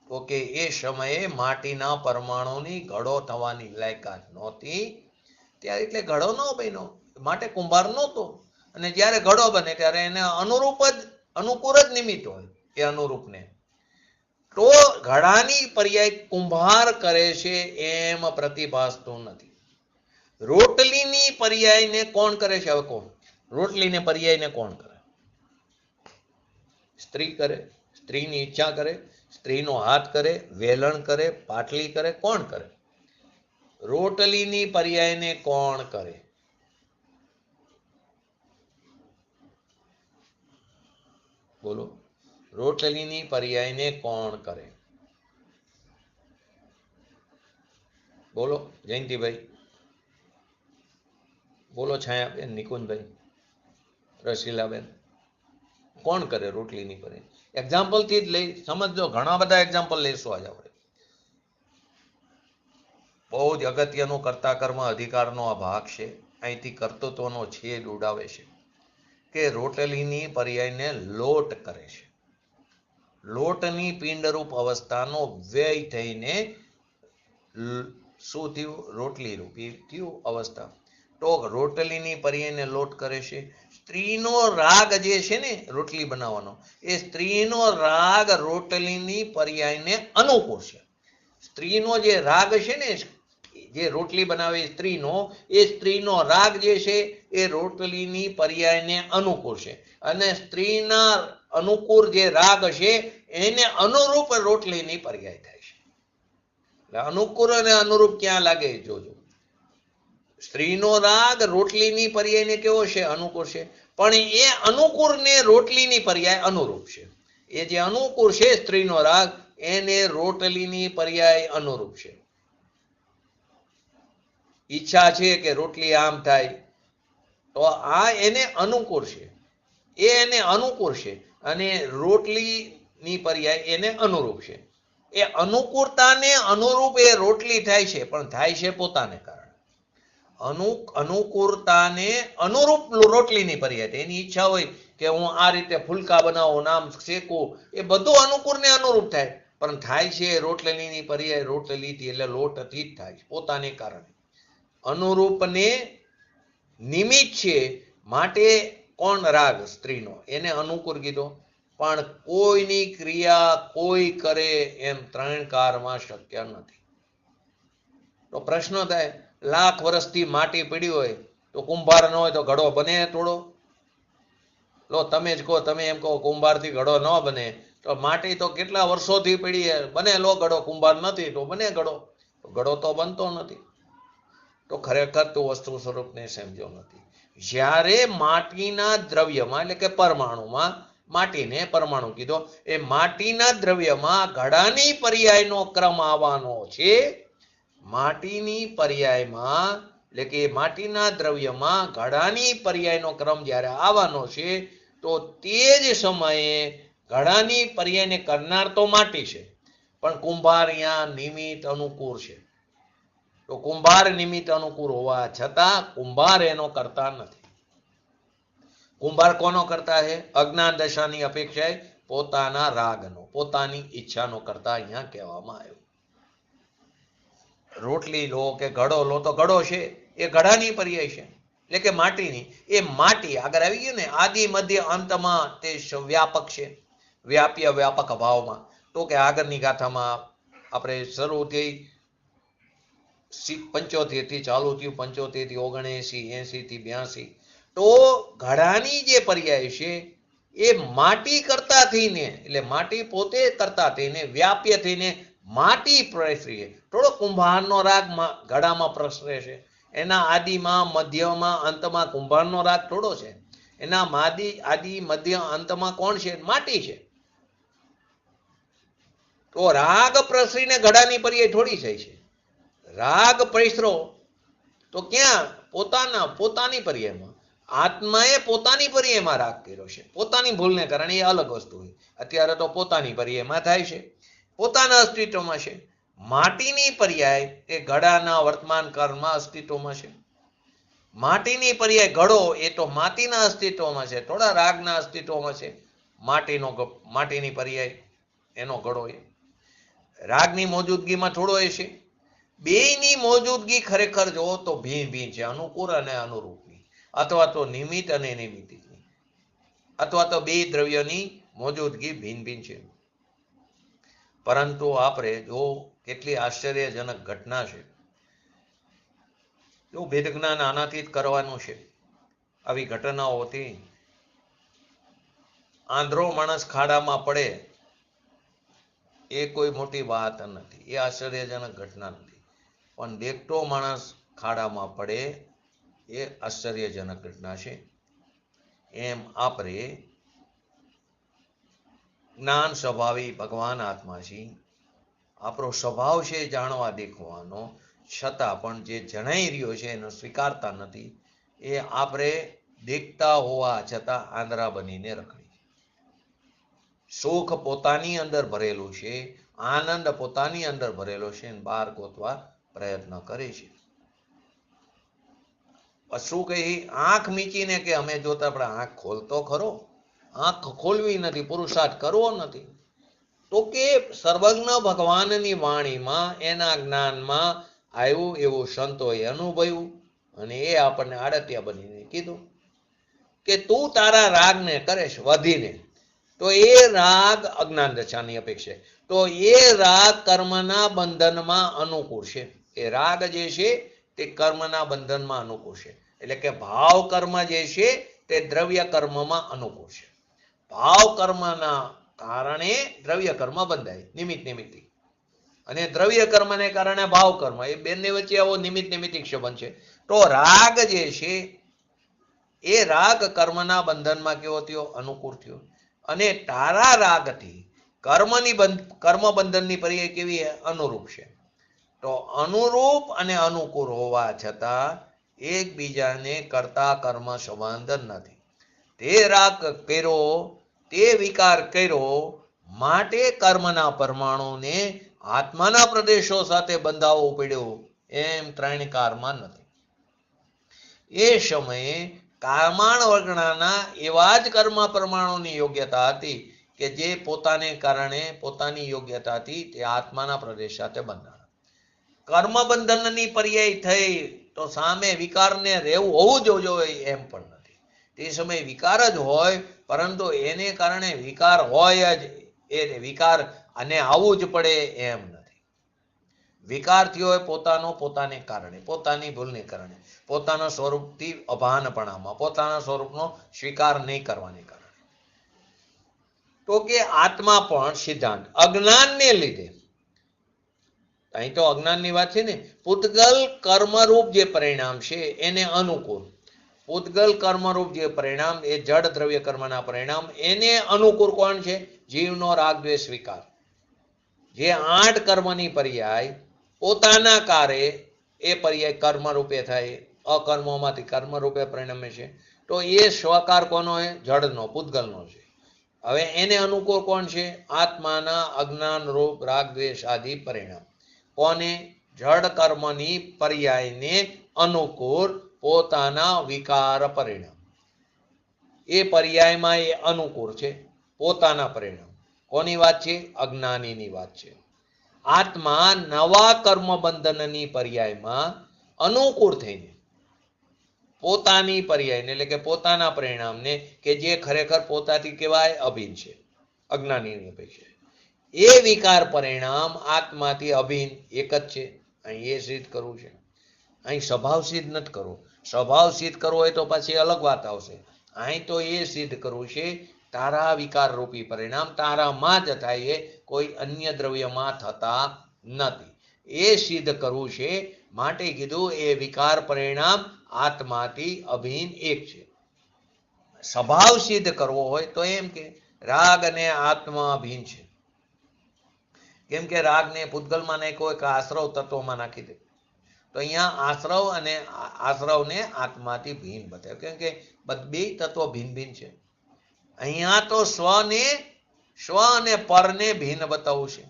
તો કે એ સમયે માટીના પરમાણુની ઘડો થવાની લાયકાત નહોતી, ત્યારે એટલે ઘડો ન બન્યો, માટે કુંભાર નહોતો. અને જ્યારે ઘડો બને ત્યારે એને અનુરૂપ જ અનુકૂળ જ નિમિત્ત હોય એ અનુરૂપને. તો ઘડાની પર્યાય કુંભાર કરે છે એમ પ્રતિભાસતું નથી. રોટલીની પર્યાયને કોણ કરે છે? હવે કોણ રોટલીને પર્યાયને કોણ કરે? સ્ત્રી કરે, સ્ત્રીની ઈચ્છા કરે, સ્ત્રીનો હાથ કરે, વેલણ કરે, પાટલી કરે, કોણ કરે? રોટલીની પર્યાયને કોણ કરે? બોલો, રોટલીની પર્યાયને કોણ કરે? બોલો જયંતિભાઈ, બોલો છાયાબેન, નિકુંજભાઈ, રસીલાબેન, કોણ કરે રોટલીની પર્યાય? એક્ઝામ્પલ થી જ લઈ સમજો, ઘણા બધા એક્ઝામ્પલ લઈશું આજે આપણે. બહુ જ અગત્યનો કર્તા કર્મ અધિકારનો આ ભાગ છે. અહીંથી કર્તૃત્વનો છેદ ઉડાવે છે કે રોટલીની પર્યાયને લોટ કરે છે. લોટની પિંડરૂપ અવસ્થાનો વ્યય થઈને શું થયું? રોટલી રૂપી થયું અવસ્થા. તો રોટલીની પર્યાયને લોટ કરે છે. સ્ત્રીનો રાગ જે છે ને રોટલી બનાવવાનો, એ સ્ત્રીનો રાગ રોટલીની પર્યાયને અનુકૂળ છે. સ્ત્રીનો જે રાગ છે ને, જે રોટલી બનાવે સ્ત્રીનો, એ સ્ત્રીનો રાગ જે છે એ રોટલીની પર્યાયને અનુકૂળ છે. અને સ્ત્રીના અનુકૂળ જે રાગ છે એને અનુરૂપ રોટલીની પર્યાય થાય છે. એટલે અનુકૂળ અને અનુરૂપ ક્યાં લાગે જોજો. સ્ત્રીનો રાગ રોટલીની પર્યાયને કેવો છે? અનુકૂળ છે. પણ એ અનુકૂળને રોટલીની પર્યાય અનુરૂપ છે. એ જે અનુકૂળ છે સ્ત્રીનો રાગ, એને રોટલીની પર્યાય અનુરૂપ છે. ઈચ્છા છે કે રોટલી આમ થાય, તો આ એને અનુકૂળ છે, એ એને અનુકૂળ છે. અને રોટલીની પર્યાય એને અનુરૂપ છે. એ અનુકૂળતાને અનુરૂપ એ રોટલી થાય છે, પણ થાય છે પોતાને કારણે. અનુકૂળતાને અનુરૂપ રોટલીની પર્યાય. એની ઈચ્છા હોય કે હું આ રીતે ફુલકા બનાવું, નામ શેકું, એ બધું અનુકૂળને અનુરૂપ થાય, પણ થાય છે રોટલીની પર્યાય રોટલીથી, એટલે લોટથી જ થાય છે પોતાને કારણે. અનુરૂપને નિમિત્ત છે, માટે કોણ? રાગ સ્ત્રીનો, એને અનુકૂળ કીધો. પણ કોઈની ક્રિયા કોઈ કરે એમ ત્રણ કારમાં શક્ય નથી. તો પ્રશ્ન થાય, લાખ વર્ષથી માટી પડી હોય તો કુંભાર ન હોય તો ઘડો બને થોડો? લો તમે જ કહો, તમે એમ કહો કુંભારથી ઘડો ન બને, તો માટી તો કેટલા વર્ષોથી પડી બને લો ઘડો, કુંભાર નથી તો બને ઘડો. ઘડો તો બનતો નથી. તો ખરેખર તો વસ્તુ સ્વરૂપને સમજો નથી. જ્યારે માટીના દ્રવ્યમાં એટલે કે પરમાણુમાં, માટીને પરમાણુ કીધો, એ માટીના દ્રવ્યમાં ઘડાની પર્યાયનો ક્રમ આવવાનો છે. માટીની પર્યાયમાં એટલે કે માટીના દ્રવ્યમાં ઘડાની પર્યાયનો ક્રમ જ્યારે આવવાનો છે, તો તે જ સમયે ઘડાની પર્યાયને કરનાર તો માટી છે, પણ કુંભાર અહીંયા નિમિત્ત અનુકૂળ છે. તો કુંભાર નિમિત્ત અનુકૂળ હોવા છતાં કુંભાર એનો કરતા નથી. કુંભાર કોનો કરતા છે? અજ્ઞાન દશાની અપેક્ષાએ પોતાના રાગનો, પોતાની ઈચ્છાનો કરતા અહીંયા કહેવામાં આવ્યો. રોટલી લો કે ઘડો લો તો ઘડો છે એ ઘડાની પર્યાય છે, એટલે કે માટીની. એ માટી આગળ આવી ગયું ને, આદિ મધ્ય અંતમાં તે વ્યાપક છે, વ્યાપ્ય વ્યાપક ભાવમાં. તો કે આગળની ગાથામાં આપણે શરૂ થઈ 75 થી ચાલુ થયું, 75 થી 79, 80 થી 82. તો ઘડાની જે પર્યાય છે એ માટી કરતા થઈને, એટલે માટી પોતે કરતા થઈને, વ્યાપ્ય થઈને માટી પ્રસરે. થોડો કુંભારનો રાગ ઘડામાં પ્રસરે છે. એના આદિમાં મધ્યમાં અંતમાં કુંભારનો રાગ થોડો છે. એના આદિ મધ્ય અંતમાં કોણ છે? માટી છે. તો રાગ પ્રસરીને ઘડાની પર્યાય થોડી થઈ છે. રાગ પ્રસરો તો ક્યાં? પોતાની પર્યાયમાં. આત્માએ પોતાની પર્યાયમાં રાગ કર્યો છે. પોતાની ભૂલને કારણે એ અલગ વસ્તુ હોય. અત્યારે તો પોતાની પર્યાયમાં થાય છે, પોતાના અસ્તિત્વમાં છે. માટીની પર્યાય એ ઘડાના વર્તમાન કાળમાં અસ્તિત્વમાં છે. માટીની પર્યાય ઘડો એ તો માટીના અસ્તિત્વમાં છે, થોડા રાગના અસ્તિત્વમાં છે. માટીની પર્યાય એનો ઘડો એ રાગની મોજૂદગીમાં થોડો એ છે. બેયની મોજૂદગી ખરેખર જો તો ભીન છે, અનુકૂળ અને અનુરૂપની, અથવા તો નિમિત્ત અને નિમિત્તની, અથવા તો બે દ્રવ્યની મોજૂદગી ભીન છે. પરંતુ આપણે જો કેટલી આશ્ચર્યજનક ઘટના છે, જો ભેદ જ્ઞાન આનાથી જ કરવાનું છે. આવી ઘટનાઓથી આંધળો માણસ ખાડામાં પડે એ કોઈ મોટી વાત નથી, એ આશ્ચર્યજનક ઘટના નથી. પણ દેખતો માણસ ખાડામાં પડે એ આશ્ચર્યજનક ઘટના છે. એમ આપણે જ્ઞાન સ્વભાવી ભગવાન આત્મા છે, આપણો સ્વભાવ છે જાણવા દેખવાનો, છતાં પણ જે જણાઈ રહ્યો છે એનો સ્વીકારતા નથી. એ આપણે દેખતા હોવા છતાં આંધળા બનીને રખડી. સુખ પોતાની અંદર ભરેલું છે, આનંદ પોતાની અંદર ભરેલો છે, બહાર ગોતવા પ્રયત્ન કરે છે. શું કહી? આંખ મીચીને કે અમે જોતા, આપણે આંખ ખોલતો ખરો? આંખ ખોલવી નથી, પુરુષાર્થ કરવો નથી. તો કે સર્વજ્ઞ ભગવાનની વાણીમાં, એના જ્ઞાનમાં આવ્યું એવું સંતોએ અનુભવ્યું, અને એ આપણને આડત્યા બનીને કીધું કે તું તારા રાગને કરેશ વધીને, તો એ રાગ અજ્ઞાન દશાની અપેક્ષા, તો એ રાગ કર્મના બંધનમાં અનુકૂળ છે. એ રાગ જે છે તે કર્મના બંધનમાં અનુકૂળ છે. એટલે કે ભાવ કર્મ જે છે તે દ્રવ્ય કર્મમાં અનુકૂળ છે. ભાવ કર્મના કારણે દ્રવ્ય કર્મ બંધાય, નિમિત્તિ, અને દ્રવ્ય કર્મને કારણે ભાવ કર્મ, એ બંને વચ્ચે આવો નિમિત્તિક સંબંધ છે. તો રાગ જે છે એ રાગ કર્મના બંધનમાં કેવો થયો? અનુકૂળ થયો. અને તારા રાગથી કર્મ બંધનની પર્યાય કેવી? અનુરૂપ છે. તો અનુરૂપ અને અનુકૂળ હોવા છતાં એકબીજાને કરતા કર્મ સંબંધ નથી. તે રાગ કર્યો, તે વિકાર કર્યો, માટે કર્મના પરમાણુને આત્માના પ્રદેશો સાથે બંધાવવું પડ્યું, એમ ત્રણકારમાં નથી. એ સમયે કામાણ વર્ગણાના એવા જ કર્મ પરમાણુની યોગ્યતા હતી કે જે પોતાને કારણે પોતાની યોગ્યતાથી તે આત્માના પ્રદેશ સાથે બંધાણા. કર્મ બંધનની પર્યાય થઈ તો સામે વિકારને રહેવું હોવું જોઈએ એમ પણ નથી. તે સમયે વિકાર જ હોય, પરંતુ એને કારણે વિકાર હોય જ, એ વિકાર અને આવવું જ પડે એમ નથી. વિકાર થયો હોય પોતાને કારણે, પોતાની ભૂલને કારણે, પોતાના સ્વરૂપથી અભાનપણામાં, પોતાના સ્વરૂપનો સ્વીકાર નહીં કરવાને કારણે. તો કે આત્મા પણ સિદ્ધાંત અજ્ઞાનને લીધે, અહીં તો અજ્ઞાનની વાત છે ને, પૂતગલ કર્મરૂપ જે પરિણામ છે એને અનુકૂળ, પૂતગલ કર્મરૂપ જે પરિણામ એ જડ દ્રવ્ય કર્મના પરિણામ, એને અનુકૂળ કોણ છે? જીવનો રાગ દ્વેષ વિકાર. જે 8 કર્મની પર્યાય પોતાના કારે એ પર્યાય કર્મ રૂપે થાય, અકર્મોમાંથી કર્મ રૂપે પરિણમે છે. તો એ સ્વકાર કોનો છે? જડનો, પૂતગલનો છે. હવે એને અનુકૂળ કોણ છે? આત્માના અજ્ઞાન રૂપ રાગ દ્વેષ આદિ પરિણામ. કોને? જડ કર્મની પર્યાયને અનુકૂળ પોતાના વિકાર પરિણામ. એ પર્યાયમાં એ અનુકૂળ છે. પોતાના પરિણામ કોની વાત છે? અજ્ઞાનીની વાત છે. આત્મા નવા કર્મ બંધનની પર્યાયમાં અનુકૂળ થઈને પોતાની પર્યાયને એટલે કે પોતાના પરિણામને કે જે ખરેખર પોતાથી કહેવાય અભિન્ન છે અજ્ઞાનીની અપેક્ષા, એ વિકાર પરિણામ આત્માથી અભિન્ન એક જ છે. અહીં એ સિદ્ધ કરવું છે. અહીં સ્વભાવ સિદ્ધ નથી કરવું. સ્વભાવ સિદ્ધ કરવો હોય તો પછી અલગ વાત આવશે. અહીં તો એ સિદ્ધ કરવું છે તારા વિકાર રૂપી પરિણામ તારામાં જ થાય, એ કોઈ અન્ય દ્રવ્યમાં થતા નથી. એ સિદ્ધ કરવું છે. માટે કીધું એ વિકાર પરિણામ આત્માથી અભિન્ન એક છે. સ્વભાવ સિદ્ધ કરવો હોય તો એમ કે રાગ અને આત્મા અભિન્ન છે. કેમ કે રાગને પૂતગલમાં નાખ્યો હોય કે આશ્રવ તત્વમાં નાખી દે, તો અહીંયા આશ્રવ અને આશ્રવને આત્માથી ભિન્ન બતાવે. કેમ કે બે તત્વો ભિન્ન ભિન્ન છે. અહીંયા તો સ્વ અને પરને ભિન્ન બતાવવું છે.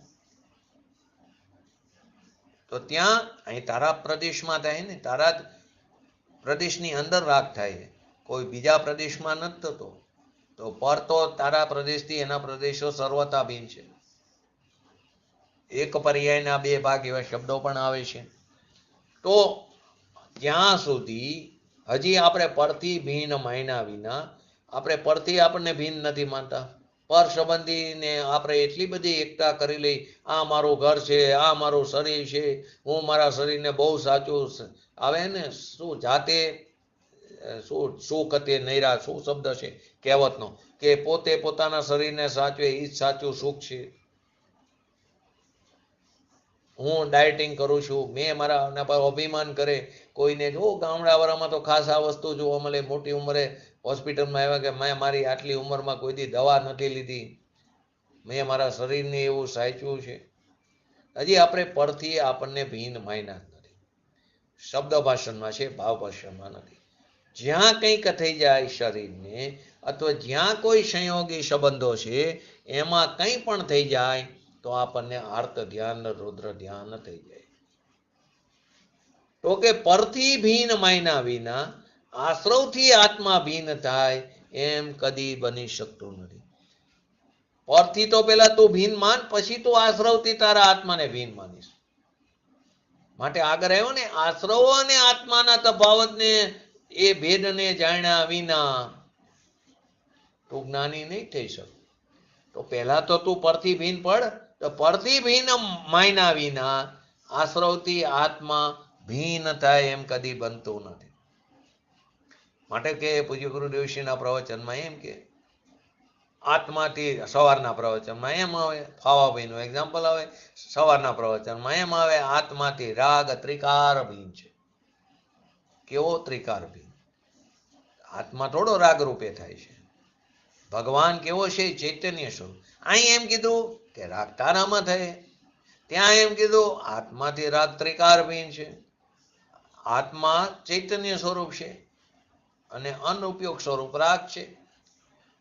તો ત્યાં અહીં તારા પ્રદેશમાં થાય ને, તારા પ્રદેશની અંદર રાગ થાય, કોઈ બીજા પ્રદેશમાં નથી થતો. તો પર તો તારા પ્રદેશથી એના પ્રદેશો સર્વતા ભિન્ન છે. એક પર્યાયના બે ભાગ એવા શબ્દો પણ આવે છે. તો જ્યાં સુધી હજી આપણે પરથી ભિન્ન માન્યા વિના, આપણે પરથી આપણને ભિન્ન નથી માનતા, પર સંબંધીને આપણે એટલી બધી એકતા કરી લઈ, આ મારું ઘર છે, આ મારું શરીર છે, હું મારા શરીરને બહુ સાચું આવે ને, શું જાતે શું કતે નૈરા, શું શબ્દ છે કહેવતનો, કે પોતે પોતાના શરીરને સાચવે એ જ સાચું સુખ છે. હું ડાયટિંગ કરું છું, મેં મારા પર અભિમાન કરે કોઈને, જો ગામડાવાળામાં તો ખાસ આ વસ્તુ જોવા મળે. મોટી ઉંમરે હોસ્પિટલમાં આવ્યા કે મેં મારી આટલી ઉંમરમાં કોઈ દી દવા નથી લીધી, મેં મારા શરીરને એવું સાચવ્યું છે. હજી આપણે પરથી આપણને ભિન્ન માન્યા નથી. શબ્દ ભાષણમાં છે, ભાવ ભાષણમાં નથી. જ્યાં કંઈક થઈ જાય શરીરને, અથવા જ્યાં કોઈ સંયોગી સંબંધો છે એમાં કંઈ પણ થઈ જાય તો આપણને આર્ત ધ્યાન, રુદ્ર ધ્યાન થઈ જાય. તો કે પરથી ભિન્ન માન્યા વિના આશ્રવથી આત્મા ભિન્ન થાય એમ કદી બની શકતું નથી. પરથી તો પેલા તું ભિન્ન માન, પછી તું આશ્રવથી તારા આત્માને ભિન્ન માનીશ. માટે આગળ આવ્યો ને, આશ્રવો અને આત્માના તફાવતને એ ભેદને જાણ્યા વિના તું જ્ઞાની નહીં થઈ શકે. તો પહેલા તો તું પરથી ભિન્ન પડ. તો પરથી ભિન્ન માન્યા વિના આશ્રવથી આત્મા ભિન્ન થાય એમ કદી બનતું નથી. માટે કે પૂજ્ય ગુરુદેવશ્રીના પ્રવચનમાં એમ કે આત્માથી સવારના પ્રવચનમાં એમ આવે, ફાવાભાઈનું એક્ઝામ્પલ આવે, સવારના પ્રવચનમાં એમ આવે, આત્માથી રાગ ત્રિકાર ભિન્ન છે. કેવો ત્રિકાર ભિન્ન? આત્મા થોડો રાગ રૂપે થાય છે. ભગવાન કેવો છે? ચૈતન્ય સ્વરૂપ. અહીં એમ કીધું કે રાગ તારામાં થાય, ત્યાં એમ કીધું આત્માથી રાગ ત્રિકાર ભિન્ન છે. આત્મા ચૈતન્ય સ્વરૂપ છે અને અનુપયોગ સ્વરૂપ રાગ છે.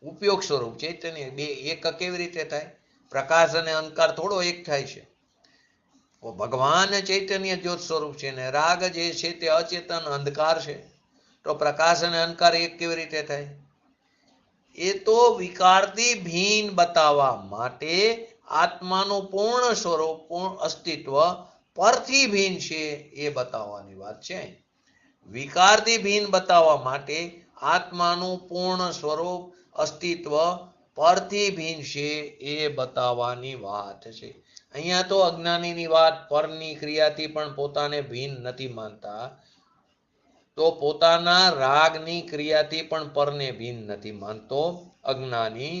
ઉપયોગ સ્વરૂપ ચૈતન્ય. બે એક કેવી રીતે થાય? પ્રકાશ અને અંધકાર થોડો એક થાય છે. ભગવાન ચૈતન્ય જ્યોત સ્વરૂપ છે ને રાગ જે છે તે અચેતન અંધકાર છે. તો પ્રકાશ અને અંધકાર એક કેવી રીતે થાય? એ તો વિકારથી ભિન્ન બતાવવા માટે આત્માનું પૂર્ણ સ્વરૂપ, પૂર્ણ અસ્તિત્વ પરથી ભિન્ન છે એ બતાવવાની વાત છે. વિકારથી ભિન્ન બતાવવા માટે આત્માનું પૂર્ણ સ્વરૂપ, અસ્તિત્વ પરથી ભિન્ન છે એ બતાવવાની વાત છે. અહીંયા તો અજ્ઞાનીની વાત, પરની ક્રિયાથી પણ પોતાને ભિન્ન નથી માનતા, તો પોતાના રાગની ક્રિયાથી પણ પરને ભિન્ન નથી માનતો અજ્ઞાની.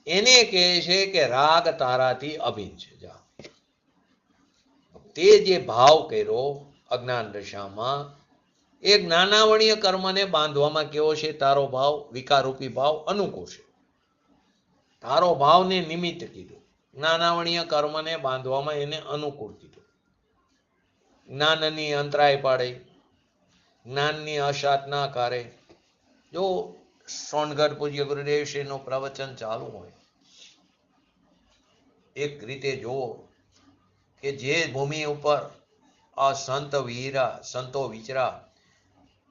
એને કહે છે કે રાગ તારાથી અભિન્ન છે. જા તે જે ભાવ કર્યો અજ્ઞાન દશામાં, એ જ્ઞાનાવણીય કર્મને બાંધવામાં કેવો છે તારો ભાવ? વિકારરૂપી ભાવ અનુકૂળ છે. તારો ભાવને નિમિત્ત કીધું, જ્ઞાનાવણીય કર્મને બાંધવામાં એને અનુકૂળ કીધું. જ્ઞાનની અંતરાય પાડે, જ્ઞાનની અશાત ના કરે. જો સોનગઢ પૂજ્ય ગુરુદેવશ્રીનું પ્રવચન ચાલુ હોય, એક રીતે જુઓ કે જે ભૂમિ ઉપર આ સંત વીરા, સંતો વિચરા,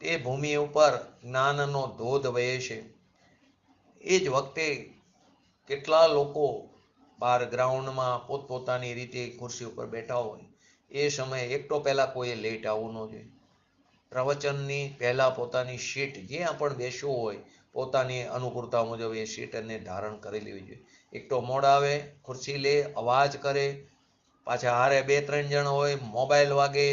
તે ભૂમિ ઉપર જ્ઞાનનો ધોધ વહે છે. એ જ વખતે કેટલા લોકો બહાર ગ્રાઉન્ડમાં પોતપોતાની રીતે ખુરશી ઉપર બેઠા હોય, એ સમયે એક તો પહેલા કોઈએ લેટ આવવું ન જોઈએ. પ્રવચનની પહેલા પોતાની સીટ જ્યાં પણ બેસવું હોય પોતાની અનુકૂળતા મુજબ એ સીટને ધારણ કરી લેવી જોઈએ. એક તો મોડા આવે, ખુરશી લે, અવાજ કરે, પાછા હારે 2-3 જણ હોય, મોબાઈલ વાગે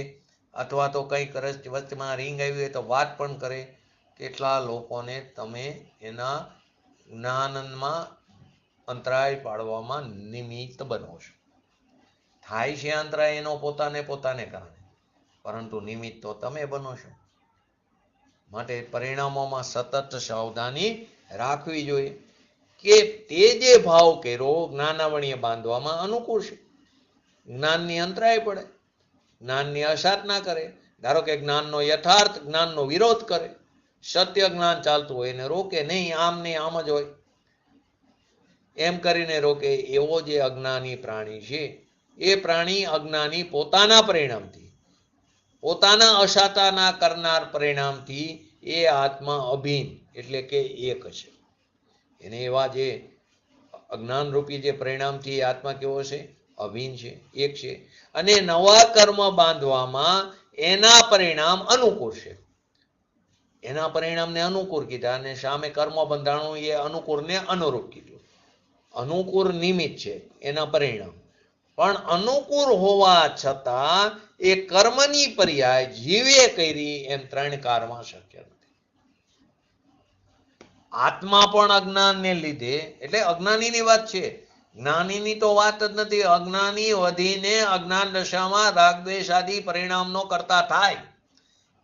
અથવા તો કંઈક વચમાં રિંગ આવી હોય તો વાત પણ કરે. કેટલા લોકોને તમે એના જ્ઞાનમાં અંતરાય પાડવામાં નિમિત્ત બનો છો. થાય છે અંતરાય એનો પોતાને કારણે, પરંતુ નિમિત્ત તો તમે બનો છો. માટે પરિણામોમાં સતત સાવધાની રાખવી જોઈએ કે તે જે ભાવ કર્યો જ્ઞાનાવણીએ બાંધવામાં અનુકૂળ છે. જ્ઞાનની અંતરાય પડે, જ્ઞાનની અસાત ના કરે. ધારો કે જ્ઞાનનો યથાર્થ જ્ઞાનનો વિરોધ કરે, સત્ય જ્ઞાન ચાલતું હોય એને રોકે નહીં, આમ નહીં આમ જ હોય એમ કરીને રોકે. એવો જે અજ્ઞાની પ્રાણી છે, એ પ્રાણી અજ્ઞાની પોતાના પરિણામથી, પોતાના અસાતાના કરનાર પરિણામથી એ આત્મા અભિન્ન એટલે કે એક છે. એને એવા જે અજ્ઞાન રૂપી જે પરિણામથી એ આત્મા કેવો છે? અભિન્ન છે, એક છે. અને નવા કર્મ બાંધવામાં એના પરિણામ અનુકૂળ છે. એના પરિણામને અનુકૂળ કીધા અને સામે કર્મ બંધાણું એ અનુકૂળને અનુરૂપ કીધું. અનુકૂળ નિમિત્ત છે એના પરિણામ, પણ અનુકૂળ હોવા છતાં એ કર્મની પર્યાય જીવે કરી એમ 3 કાળમાં શક્ય નથી. આત્મા પણ અજ્ઞાનને લીધે, એટલે અજ્ઞાનીની વાત છે, જ્ઞાનીની તો વાત જ નથી. અજ્ઞાની વધીને અજ્ઞાન દશામાં રાગદ્વેષ આદિ પરિણામનો કરતા થાય,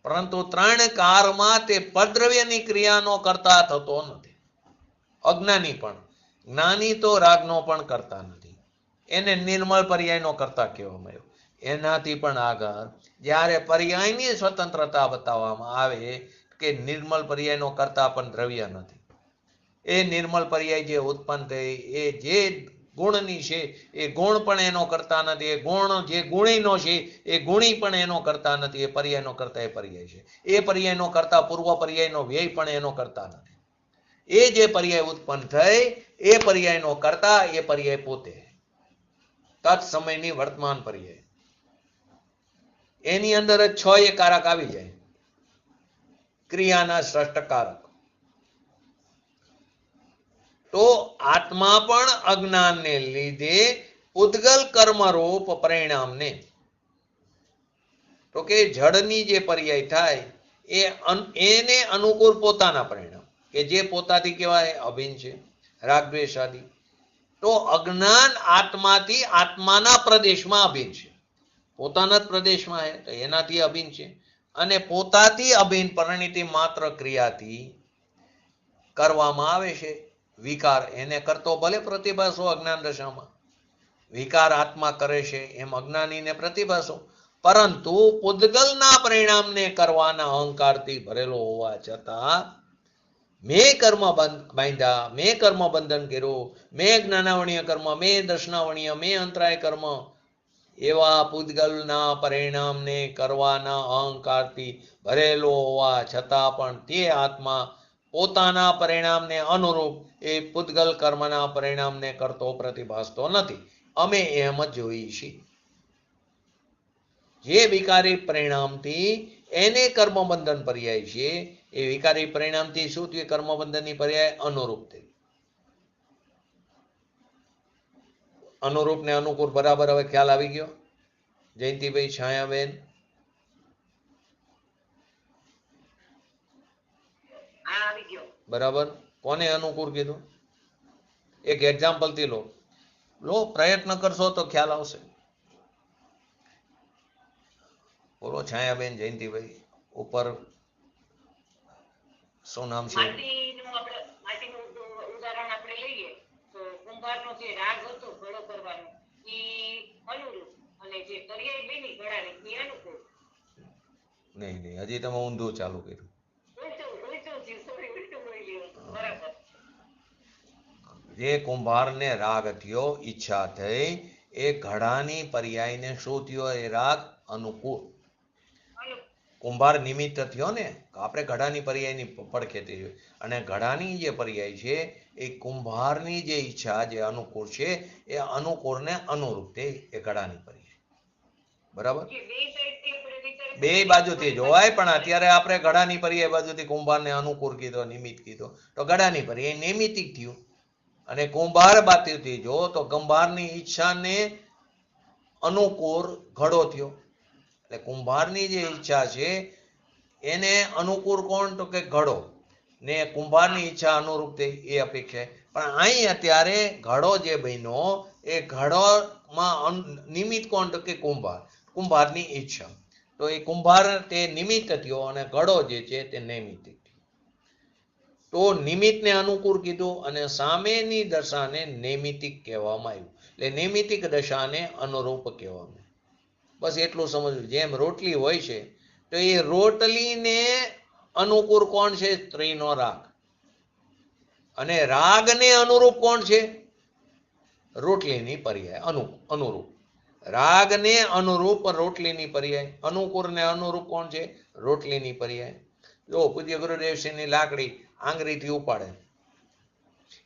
પરંતુ 3 કાળમાં તે પદ્રવ્યની ક્રિયાનો કરતા થતો નથી. અજ્ઞાની પણ. જ્ઞાની તો રાગનો પણ કરતા નથી, એને નિર્મળ પર્યાયનો કરતા કહેવામાં આવ્યો. એનાથી પણ આગળ જ્યારે પર્યાયની સ્વતંત્રતા બતાવવામાં આવે કે નિર્મળ પર્યાયનો કરતા પણ દ્રવ્ય નથી. એ નિર્મળ પર્યાય જે ઉત્પન્ન થઈ એ જે ગુણની છે એ ગુણ પણ એનો કરતા નથી. એ ગુણ જે ગુણીનો છે એ ગુણી પણ એનો કરતા નથી. એ પર્યાયનો કરતા એ પર્યાય છે. એ પર્યાયનો કરતા પૂર્વ પર્યાયનો વ્યય પણ એનો કરતા નથી. એ જે પર્યાય ઉત્પન્ન થઈ એ પર્યાયનો કરતા એ પર્યાય પોતે તત્સમયની વર્તમાન પર્યાય, એની અંદર જ 6 એ કારક આવી જાય, ક્રિયાના ષષ્ઠ કારક. તો આત્મા પણ અજ્ઞાનને લીધે ઉદ્ગલ કર્મરૂપ પરિણામને, તો કે જડની જે પર્યાય થાય એને અનુકૂળ પોતાના પરિણામ કે જે પોતાથી કહેવાય અભિન્ન છે, રાગદ્વેષ આદિ. તો અજ્ઞાન આત્માથી આત્માના પ્રદેશમાં અભિન્ન છે, પોતાના જ પ્રદેશમાં છે તો એનાથી અભિન્ન છે. અને પોતાથી અભિન્ન પરિણીતિ માત્ર ક્રિયાથી કરવામાં આવે છે વિકાર. એને કરતો ભલે પ્રતિભાસો અજ્ઞાન દશામાં, વિકાર આત્મા કરે છે એમ અજ્ઞાનીને પ્રતિભાસો, પરંતુ પૂદગલના પરિણામને કરવાના અહંકારથી ભરેલો હોવા છતાં મેં કર્મ બાંધ્યા, મેં કર્મ બંધન કર્યું, મેં જ્ઞાનાવણીય કર્મ, મેં દર્શનાવણીય, મેં અંતરાય કર્મ, એવા પૂદગલના પરિણામને કરવાના અહંકારથી ભરેલો હોવા છતાં પણ તે આત્મા પોતાના પરિણામને અનુરૂપ એ પૂદગલ કર્મના પરિણામને કરતો પ્રતિભાસતો નથી. અમે એમ જ જોઈએ છીએ. જે વિકારી પરિણામથી એને કર્મબંધન પર્યાય છે, એ વિકારી પરિણામથી શું થયું? કર્મબંધનની પર્યાય અનુરૂપ થઈ. અનુરૂપ ને અનુકૂળ બરાબર હવે ખ્યાલ આવી ગયો? જયંતિભાઈ, છાયાબેન, બરાબર? કોને અનુકૂળ કીધું? એક એક્ઝામ્પલ થી લો, પ્રયત્ન કરશો તો ખ્યાલ આવશે. બોલો છાયાબેન, જયંતિભાઈ. ઉપર શું નામ છે? ઉદાહરણ આપણે લઈએ તો કુંભારનો જે રાગ હતો ઘડો કરવાનો એ અનુરૂપ અને જે પર્યાય બની ઘડાની એ અનુકૂળ. નહીં, હજી તમે ઊંધું ચાલુ કર્યું. જે કુંભારને રાગ થયો, ઈચ્છા થઈ, એ ઘડાની પર્યાયને શું થયો? એ રાગ અનુકૂળ. કુંભાર નિમિત્ત થયો ને, આપણે ઘડાની પર્યાયની પડખેથી જોઈએ. અને ઘડાની જે પર્યાય છે એ કુંભારની જે ઈચ્છા જે અનુકૂળ છે એ અનુકૂળને અનુરૂપ તે એ ઘડાની પર્યાય. બરાબર? જે બે સાઈડથી આપણે વિચાર બે બાજુથી જોવાય, પણ અત્યારે આપણે ઘડાની પર્યાય બાજુથી કુંભારને અનુકૂળ કીધો, નિમિત્ત કીધો, તો ઘડાની પર્યાય નૈમિતિક થયું. અને કુંભાર બાજુથી જો તો કુંભારની ઈચ્છાને અનુકૂળ ઘડો થયો. એટલે કુંભારની જે ઈચ્છા છે એને અનુકૂળ કોણ? તો કે ઘડો. ને કુંભારની ઈચ્છા અનુરૂપ થઈ એ અપેક્ષા. પણ અહીં અત્યારે ઘડો જે બન્યો એ ઘડોમાં નિમિત્ત કોણ? તો કે કુંભાર. કુંભારની ઈચ્છા. તો એ કુંભાર તે નિમિત્ત થયો અને ઘડો જે છે તે નૈમિતિક થયો. તો નિમિત્તને અનુકૂળ કીધું અને સામેની દશાને નૈમિતિક કહેવામાં આવ્યું. એટલે નૈમિતિક દશાને અનુરૂપ કહેવામાં. બસ એટલું સમજવું. જેમ રોટલી હોય છે તો એ રોટલીને અનુકૂળ કોણ છે? સ્ત્રીનો રાગ. અને રાગને અનુરૂપ કોણ છે? રોટલીની પર્યાય અનુરૂપ. રાગને અનુરૂપ રોટલીની પર્યાય. અનુકૂળને અનુરૂપ કોણ છે? રોટલીની પર્યાય. જો પૂજ્ય ગુરુદેવશ્રીની લાકડી આંગળીથી ઉપાડે,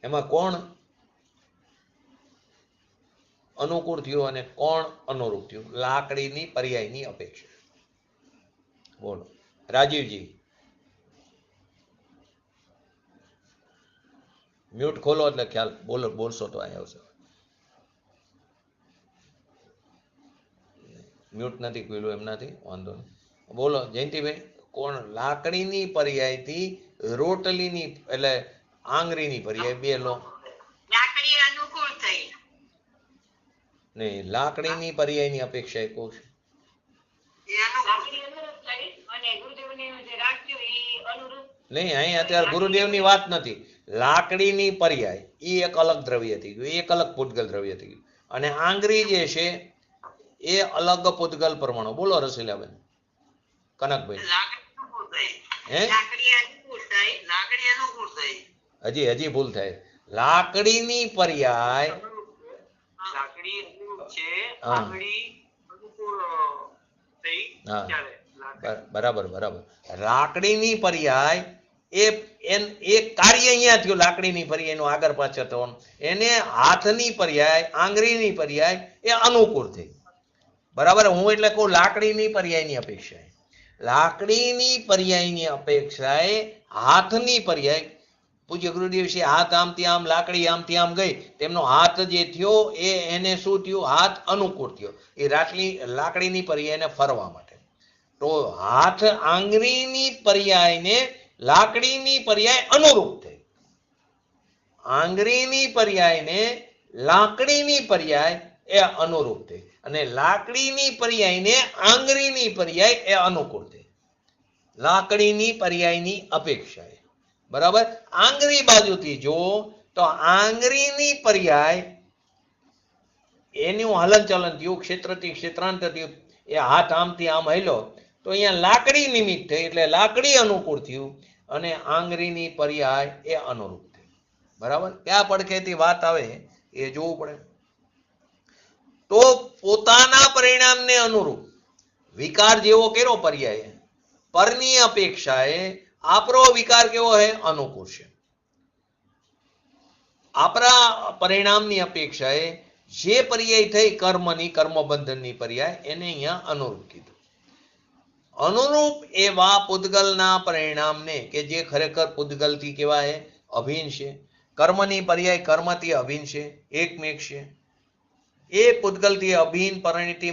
એમાં કોણ અનુકૂળ થયું અને કોણ અનુરૂપ થયું? લાકડીની પર્યાયની અપેક્ષા. બોલો રાજીવજી, મ્યુટ ખોલો એટલે ખ્યાલ બોલશો તો અહીં આવશે. મ્યુટ નથી ખોલ્યું એમનાથી, વાંધો નહીં. બોલો જયંતિભાઈ, કોણ લાકડીની પર્યાયથી રોટલીની એટલે આંગળીની પર્યાય બે લો. લાકડી અનુકૂળ થઈ. નહીં, લાકડીની પર્યાયની અપેક્ષા એ કહું છું. લાકડી અનુરૂપ થઈ અને ગુરુદેવને જે રાખ્યું એ અનુરૂપ. નહીં, અહીં અત્યારે ગુરુદેવની વાત નથી. લાકડીની પર્યાય એ એક અલગ દ્રવ્ય થઈ ગયું, એક અલગ પૂતગલ દ્રવ્ય થઈ ગયું. અને આંગળી જે છે એ અલગ પૂતગલ પરમાણુ. બોલો રસીલાબેન, કનકભાઈ. હે હજી ભૂલ થાય. લાકડીની પર્યાય લાકડી અનુરૂપ છે, હા. આંગળી અનુકૂળ થઈ હા. ત્યારે લાકડી. બરાબર. લાકડીની પર્યાય એ કાર્ય અહીંયા થયું. લાકડીની પર્યાયનું આગળ પાછળ થવાનું. એને હાથની પર્યાય, આંગળીની પર્યાય એ અનુકૂળ થઈ. બરાબર. હું એટલે કહું લાકડીની પર્યાયની અપેક્ષાએ. લાકડીની પર્યાયની અપેક્ષાએ હાથની પર્યાય. પૂજ્ય ગુરુદેવશ્રી હાથ આમથી આમ, લાકડી આમથી આમ ગઈ, તેમનો હાથ જે થયો એને શું થયું? હાથ અનુકૂળ થયો. એ લાકડીની પર્યાયને ફરવા માટે. તો હાથ આંગળીની પર્યાયને લાકડીની પર્યાય અનુરૂપ થઈ. આંગળીની પર્યાયને લાકડીની પર્યાય એ અનુરૂપ થઈ. અને લાકડીની પર્યાયને આંગળીની પર્યાય એ અનુકૂળ થઈ. લાકડીની પર્યાયની અપેક્ષાએ. બરાબર. આંગળી બાજુથી જો તો આંગળીની પર્યાય એનું હલનચલન થયું, ક્ષેત્રથી ક્ષેત્રાંતર થયું. એ હાથ આમથી આમ હેલો તો અહીંયા લાકડી નિમિત્ત થઈ એટલે લાકડી અનુકૂળ થયું અને આંગળીની પર્યાય એ અનુરૂપ થઈ. બરાબર. ક્યાં પડખેથી વાત આવે એ જોવું પડે. તો પોતાના પરિણામને અનુરૂપ વિકાર જેવો કેવો પર્યાય, પરની અપેક્ષાએ આપણો વિકાર કેવો છે? અનુકૂળ છે. આપણા પરિણામની અપેક્ષાએ જે પર્યાય થઈ કર્મની, કર્મબંધનની પર્યાય, એને અહીંયા અનુરૂપ કીધું. અનુરૂપ એવા પૂતગલના પરિણામને કે જે ખરેખર પૂતગલથી કેવા છે? અભિન્ન છે. કર્મની પર્યાય કર્મથી અભિન્ન છે, એકમેક છે. એ પૂતગલથી અભિન્ન પરિણતિ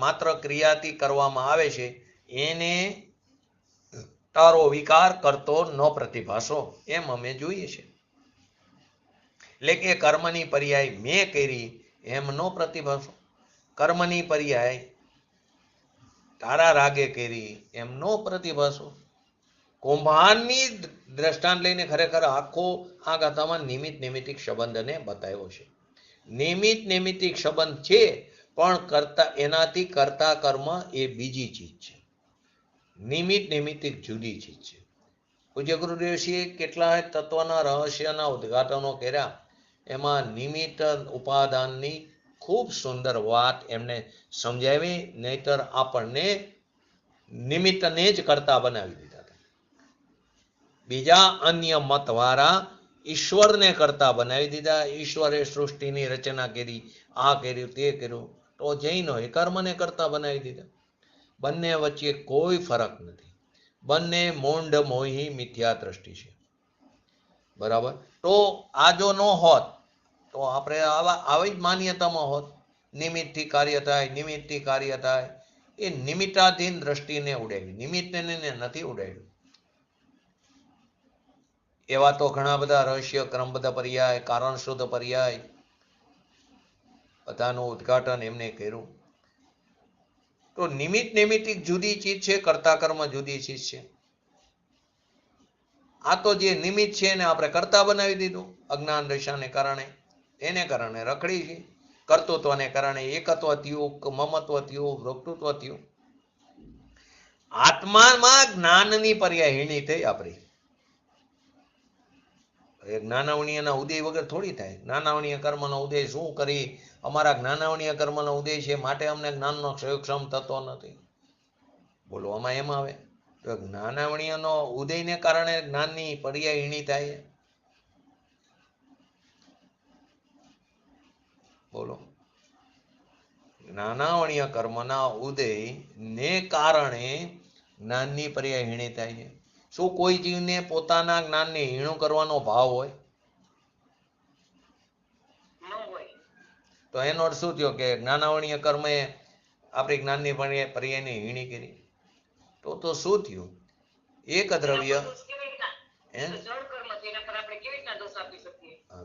માત્ર ક્રિયાથી કરવામાં આવે છે એને તારો વિકાર કરતો ન પ્રતિભાસો, એમ અમે જોઈએ છે. એટલે કે કર્મની પર્યાય મેં કરી એમ ન પ્રતિભાસો. કર્મની પર્યાય તારા રાગે કરી એમ નો પ્રતિભાસો. કુંભારની દ્રષ્ટાંત લઈને ખરેખર આખો આ ગાથામાં નિમિત્ત નૈમિતિક સંબંધને બતાવ્યો છે. નિમિત્ત નૈમિતિક સંબંધ છે, પણ એનાથી કરતા કર્મ એ બીજી ચીજ છે. નિમિત્ત નૈમિતિક જુદી ચીજ છે. પૂજ્ય ગુરુદેવશ્રીએ કેટલાય તત્વના રહસ્યના ઉદ્ઘાટનો કર્યા. એમાં નિમિત્ત ઉપાદાનની ખૂબ સુંદર વાત એમને સમજાવી. નહીતર આપણને નિમિત્તને જ કરતા બનાવી દીધા હતા. બીજા અન્ય મત વાળા ઈશ્વરને કરતા બનાવી દીધા. ઈશ્વરે સૃષ્ટિની રચના કરી, આ કર્યું તે કર્યું. તો જૈનોએ કર્મને કરતા બનાવી દીધા. બંને વચ્ચે કોઈ ફરક નથી. બંને મોંઢ મોહી મિથ્યા દ્રષ્ટિ છે. બરાબર. તો આ જો ન હોત તો આપણે આવી જ માન્યતામાં હોત. નિમિત્તથી કાર્ય થાય, નિમિત્તથી કાર્ય થાય. એ નિમિત્તાધીન દ્રષ્ટિને ઉડાડી, નિમિત્તને નથી ઉડાડ્યું. એવા તો ઘણા બધા રહસ્ય ક્રમબદ્ધ પર્યાય, કારણ શુદ્ધ પર્યાય બધાનું ઉદ્ઘાટન એમને કર્યું. તો નિમિત્ત નૈમિત્તિક જુદી ચીજ છે, કર્તા કર્મ જુદી ચીજ છે. આ તો જે નિમિત્ત છે એને આપણે કર્તા બનાવી દીધું અજ્ઞાન દશાને કારણે. એને કારણે રખડી છે. કર્તૃત્વને કારણે એકત્વ થયું, મમત્વ થયું, વક્તૃત્વ થયું. આત્મામાં જ્ઞાનની પર્યાયહીણી થઈ આપણી. જ્ઞાનાવણીયના ઉદય વગર થોડી થાય. જ્ઞાનાવણીય કર્મનો ઉદય શું કરી? અમારા જ્ઞાનાવણીય કર્મનો ઉદય છે માટે અમને જ્ઞાનનો ક્ષમ થતો નથી. બોલો, આમાં એમ આવે તો જ્ઞાનાવણીયનો ઉદયને કારણે જ્ઞાનની પર્યાયહીણી થાય. બોલો, જ્ઞાનાવણીય કર્મના ઉદય ને કારણે જ્ઞાનની પર્યાયહીણી થાય છે. શું કોઈ જીવને પોતાના જ્ઞાનને હીણું કરવાનો ભાવ હોય? ન હોય. તો એનો અર્થ શું થયો કે જ્ઞાનાવણીય કર્મે આપણી જ્ઞાનની પર્યાયની હીણી કરી? તો શું થયું? એક દ્રવ્ય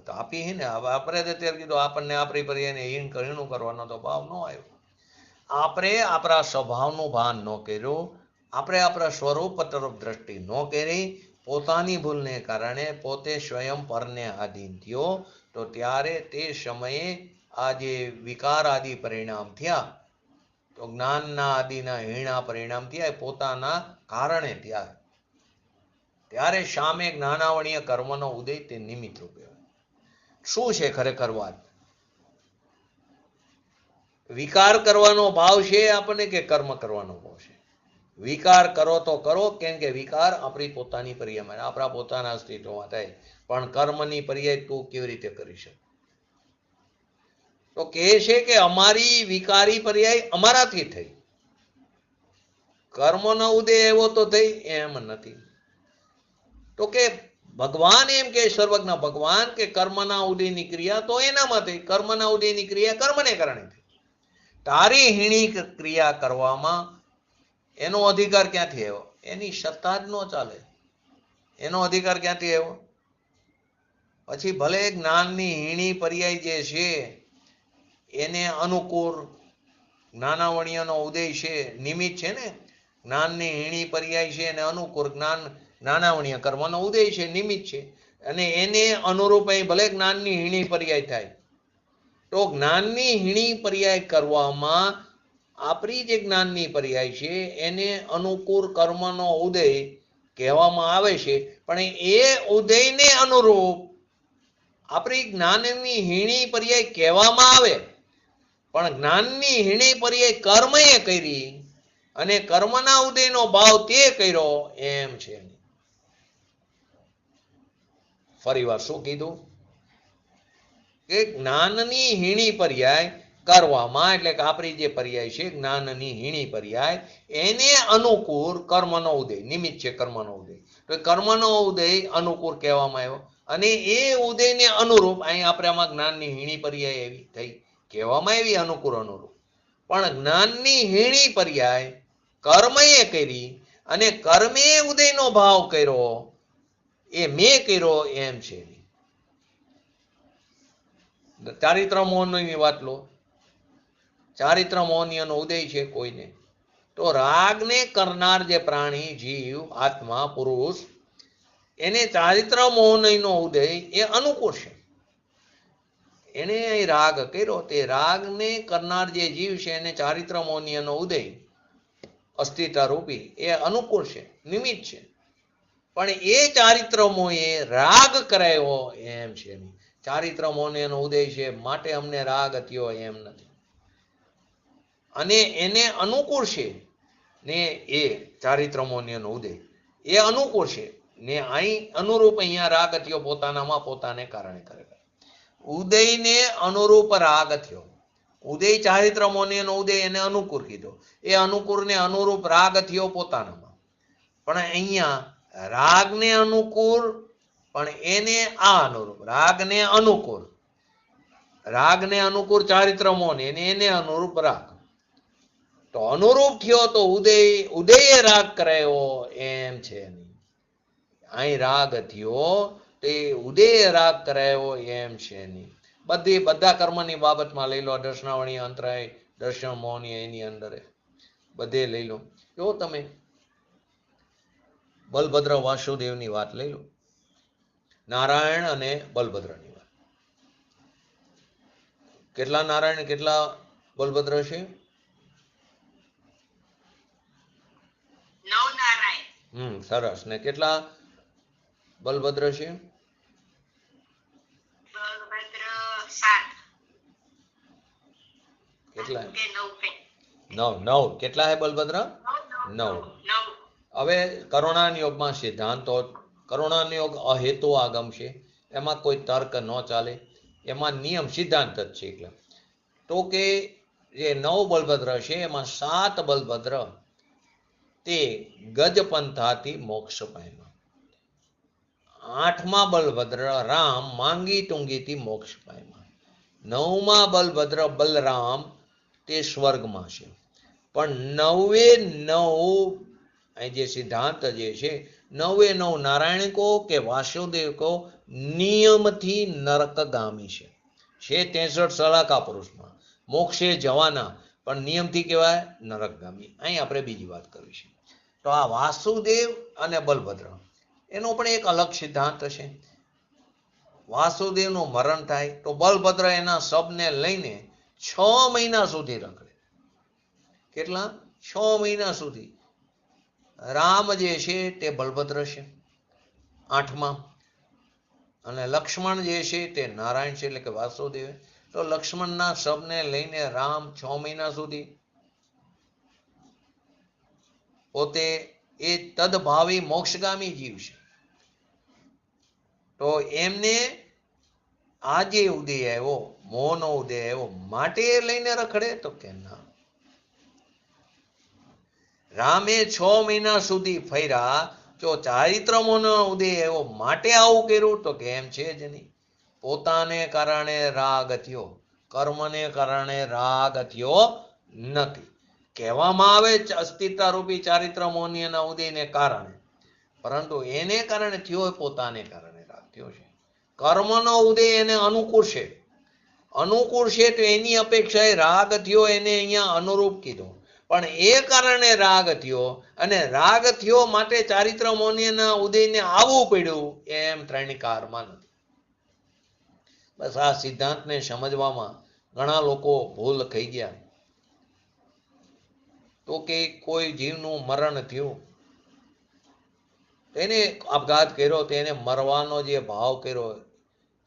તો આપી હે ને. હવે આપણે અત્યારે કીધું આપણને આપણી પર્યાયને હીણું કરવાનો તો ભાવ ન આવ્યો. આપણે આપણા સ્વભાવનું ભાન ન કર્યું. આપણે આપણા સ્વરૂપ તરફ દ્રષ્ટિ ન કરી. પોતાની ભૂલને કારણે પોતે સ્વયં પરને આધીન થયો. તો ત્યારે તે સમયે આ જે વિકાર આદિ પરિણામ થયા, તો જ્ઞાનના આદિના હીણા પરિણામ થયા, પોતાના કારણે થયા. ત્યારે સામે જ્ઞાનાવણીય કર્મનો ઉદય તે નિમિત્ત રૂપે. શું છે ખરેખર વાત? વિકાર કરવાનો ભાવ છે આપણને કે કર્મ કરવાનો ભાવ છે? વિકાર કરો તો કરો, કેમ કે વિકાર આપણી પોતાની પર્યાયમાં, આપણા પોતાના અસ્તિત્વમાં થાય. પણ કર્મની પર્યાય તું કેવી રીતે કરી શકે? તો કહે છે કે અમારી વિકારી પર્યાય અમારાથી થઈ. કર્મનો ઉદય એવો તો થઈ એમ નથી. તો કે ભગવાન એમ કે સર્વજ્ઞ ભગવાન કે કર્મના ઉદયની ક્રિયા તો એનામાં થઈ. કર્મના ઉદયની ક્રિયા કર્મને કારણે થઈ. તારી હીણી ક્રિયા કરવામાં એનો અધિકાર ક્યાંથી આવ્યો? એની સત્તા જ ન ચાલે. એનો અધિકાર ક્યાંથી આવ્યો? પછી ભલે જ્ઞાનની હીણી પર્યાય જે છે એને અનુકૂળ જ્ઞાનાવણીયનો ઉદય છે, નિમિત્ત છે ને. જ્ઞાનની હીણી પર્યાય છે એને અનુકૂળ જ્ઞાનાવણીય કર્મનો ઉદય છે, નિમિત્ત છે. અને એને અનુરૂપ ભલે જ્ઞાનની હીણી પર્યાય થાય. તો જ્ઞાનની હીણી પર્યાય કરવામાં આપણી જે જ્ઞાનની પર્યાય છે એને અનુકૂળ કર્મનો ઉદય કહેવામાં આવે છે. પણ એ ઉદયને અનુરૂપ આપણી જ્ઞાનની હીણી પર્યાય કહેવામાં આવે. પણ જ્ઞાનની હીણી પર્યાય કર્મએ કરી અને કર્મના ઉદયનો ભાવ તે કર્યો એમ છે. ફરી વાર શું કીધું? કે જ્ઞાનની હીણી પર્યાય કરવામાં, એટલે કે આપણી જે પર્યાય છે જ્ઞાનની હીણી પર્યાય, એને અનુકૂળ કર્મનો ઉદય, નિમિત્ત છે કર્મનો ઉદય. તો કર્મનો ઉદય અનુકૂળ કહેવામાં આવ્યો. અને એ ઉદયને અનુરૂપ અહીં આપણે આમાં જ્ઞાનની હીણી પર્યાય એવી થઈ કહેવામાં આવી, અનુકૂળ અનુરૂપ. પણ જ્ઞાનની હીણી પર્યાય કર્મએ કરી અને કર્મે ઉદયનો ભાવ કર્યો, એ મેં કર્યો એમ છે. ચારિત્ર મોહનની વાત લો. ચારિત્ર મોહનીયનો ઉદય છે કોઈને. તો રાગને કરનાર જે પ્રાણી, જીવ, આત્મા, પુરુષ, એને ચારિત્ર મોહનીયનો ઉદય એ અનુકૂળ છે. એને અહીં રાગ કર્યો, તે રાગને કરનાર જે જીવ છે એને ચારિત્ર મોહનીયનો ઉદય અસ્તિત્વ રૂપી એ અનુકૂળ છે, નિમિત્ત છે. પણ એ ચારિત્ર મોહે રાગ કરાયો એમ છે. ચારિત્ર મોહનીયનો ઉદય છે માટે અમને રાગ થયો એમ નથી. અને એને અનુકૂળ છે ને એ ચારિત્રમોન્યનો ઉદય એ અનુકૂળ છે ને અહીં અનુરૂપ અહીંયા રાગ થયો પોતાનામાં પોતાને કારણે કરે. ઉદયને અનુરૂપ રાગ થયો. ઉદય ચારિત્રમોન્યનો ઉદય એને અનુકૂળ કીધો. એ અનુકૂળને અનુરૂપ રાગ થયો પોતાનામાં. પણ અહીંયા રાગને અનુકૂળ પણ એને આ અનુરૂપ રાગને અનુકૂળ ચારિત્રમોન એને અનુરૂપ રાગ. તો અનુરૂપ થયો તો ઉદયે રાગ કરાયો એમ છે. અહીં રાગ થયો તે ઉદયે રાગ કરાયો એમ છે નહીં. બધા કર્મની બાબતમાં લઈ લો, દર્શનાવણી અંતરાય દર્શન મોહની એની અંદર બધે લઈ લો. જો તમે બલભદ્ર વાસુદેવની વાત લઈ લો, નારાયણ અને બલભદ્રની વાત. કેટલા નારાયણ કેટલા બલભદ્ર છે? 9 નારાયણ. સરસ. ને કેટલા બલભદ્ર છે? બલભદ્ર 7. કેટલા? કે 9. 9. કેટલા હે બલભદ્ર? 9. હવે કરુણાનિયોગમાં સિદ્ધાંતો, કરુણાનિયોગ અહેતુ આગમ છે, એમાં કોઈ તર્ક ન ચાલે, એમાં નિયમ સિદ્ધાંત જ છે. એટલે તો કે જે 9 બલભદ્ર છે એમાં 7 બલભદ્ર તે ગજપંથાથી મોક્ષ પામ્યા. 8મા બલભદ્ર રામ માંગી ટુંગીથી મોક્ષ પામ્યા. 9મા બલભદ્ર બલરામ તે સ્વર્ગમાં છે. પણ 9 અહીં જે સિદ્ધાંત જે છે 9 નારાયણ કો કે વાસુદેવ કો નિયમથી નરકગામી છે. 63 સલાકા પુરુષમાં મોક્ષે જવાના પણ નિયમથી કહેવાય નરકગામી. અહીં આપણે બીજી વાત કરવી છે. તો આ વાસુદેવ અને બલભદ્ર એનો પણ એક અલગ સિદ્ધાંત છે. વાસુદેવનું મરણ થાય તો બલભદ્ર એના શબને લઈને 6 મહિના સુધી રખડે. કેટલા? 6 મહિના સુધી. રામ જે છે તે બલભદ્ર છે 8મા, અને લક્ષ્મણ જે છે તે નારાયણ છે, એટલે કે વાસુદેવ. તો લક્ષ્મણના શબને લઈને રામ 6 મહિના સુધી પોતે એ તદભાવી મોક્ષગામી જીવ છે. તો એમને આ જે ઉદય આવ્યો, મોહનો ઉદય આવ્યો માટે લઈને રખડે? તો કે ના. રામે 6 મહિના સુધી ફર્યા, જો ચારિત્રમોનો ઉદય આવ્યો માટે આવું કર્યું? તો કે એમ છે જ નહીં. પોતાને કારણે રાગ થયો, કર્મને કારણે રાગ થયો નથી. કહેવામાં આવે અસ્તિત્વ રૂપી ચારિત્રમોન્યના ઉદયને કારણે, પરંતુ એને કારણે થયો પોતાને કારણે રાગ થયો છે. કર્મનો ઉદય એને અનુકૂળ છે, તો એની અપેક્ષાએ રાગ થયો એને અહીંયા અનુરૂપ કીધો. પણ એ કારણે રાગ થયો, અને રાગ થયો માટે ચારિત્રમોન્યના ઉદયને આવવું પડ્યું, એમ ત્રણિકારમાં નથી. બસ આ સિદ્ધાંતને સમજવામાં ઘણા લોકો ભૂલ થઈ ગયા. તો કે કોઈ જીવનું મરણ થયું, તેને આપઘાત કર્યો, તેને મરવાનો જે ભાવ કર્યો,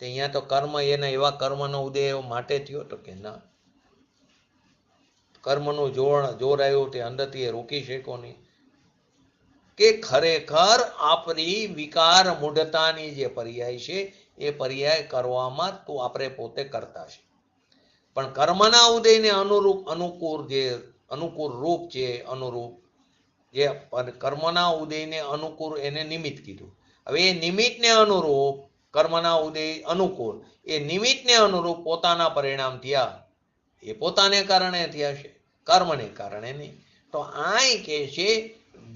તે અહીંયા તો કર્મ એને એવા કર્મનો ઉદય માટે થયો? તો કે ના. કર્મનું જોર આવ્યું તે અંદરથી રોકી શક્યો નહીં. કે ખરેખર આપણી વિકાર મૂઢતાની જે પર્યાય છે એ પર્યાય કરવામાં તો આપણે પોતે કરતા છે. પણ કર્મના ઉદયને અનુકૂળ રૂપ છે, જે કર્મના ઉદયને અનુકૂળ એને નિમિત્ત કીધું. હવે એ નિમિત્તને અનુરૂપ કર્મના ઉદય અનુકૂળ, એ નિમિત્તને અનુરૂપ પોતાના પરિણામ થયા, એ પોતાને કારણે થયા છે, કર્મને કારણે નહીં. તો આ કે છે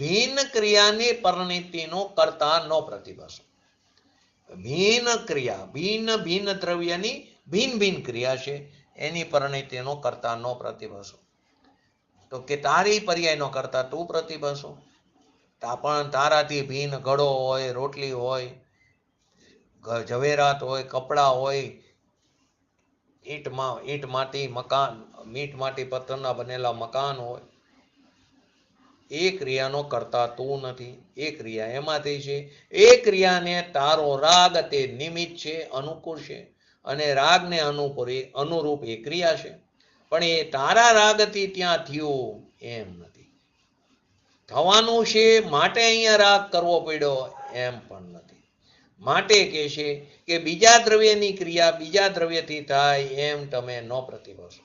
ભિન્ન ક્રિયાની પરિણીતિનો કરતા નો પ્રતિભાસો. ભિન્ન ક્રિયા, ભિન્ન દ્રવ્યની ભિન્ન ક્રિયા છે, એની પરિણીતિનો કરતા નો પ્રતિભાસો. તો કે તારી પર્યાય નો કરતા તું પ્રતિભાસો. પણ તારાથી ભિન્ન ઘડો હોય, રોટલી હોય, ઝવેરાત હોય, કપડા હોય, ઈંટ માટી મકાન, મીટ માટી પથ્થરના બનેલા મકાન હોય, એ ક્રિયાનો કરતા તું નથી. એ ક્રિયા એમાંથી છે. એ ક્રિયાને તારો રાગ તે નિમિત્ત છે, અનુકૂળ છે, અને રાગને અનુરૂપ એ ક્રિયા છે. પણ એ તારા રાગથી ત્યાં થયું એમ નથી. થવાનું છે માટે અહીંયા રાગ કરવો પડ્યો એમ પણ નથી. માટે કે છે કે બીજા દ્રવ્યની ક્રિયા બીજા દ્રવ્યથી થાય એમ તમે ન પ્રતિભાશો.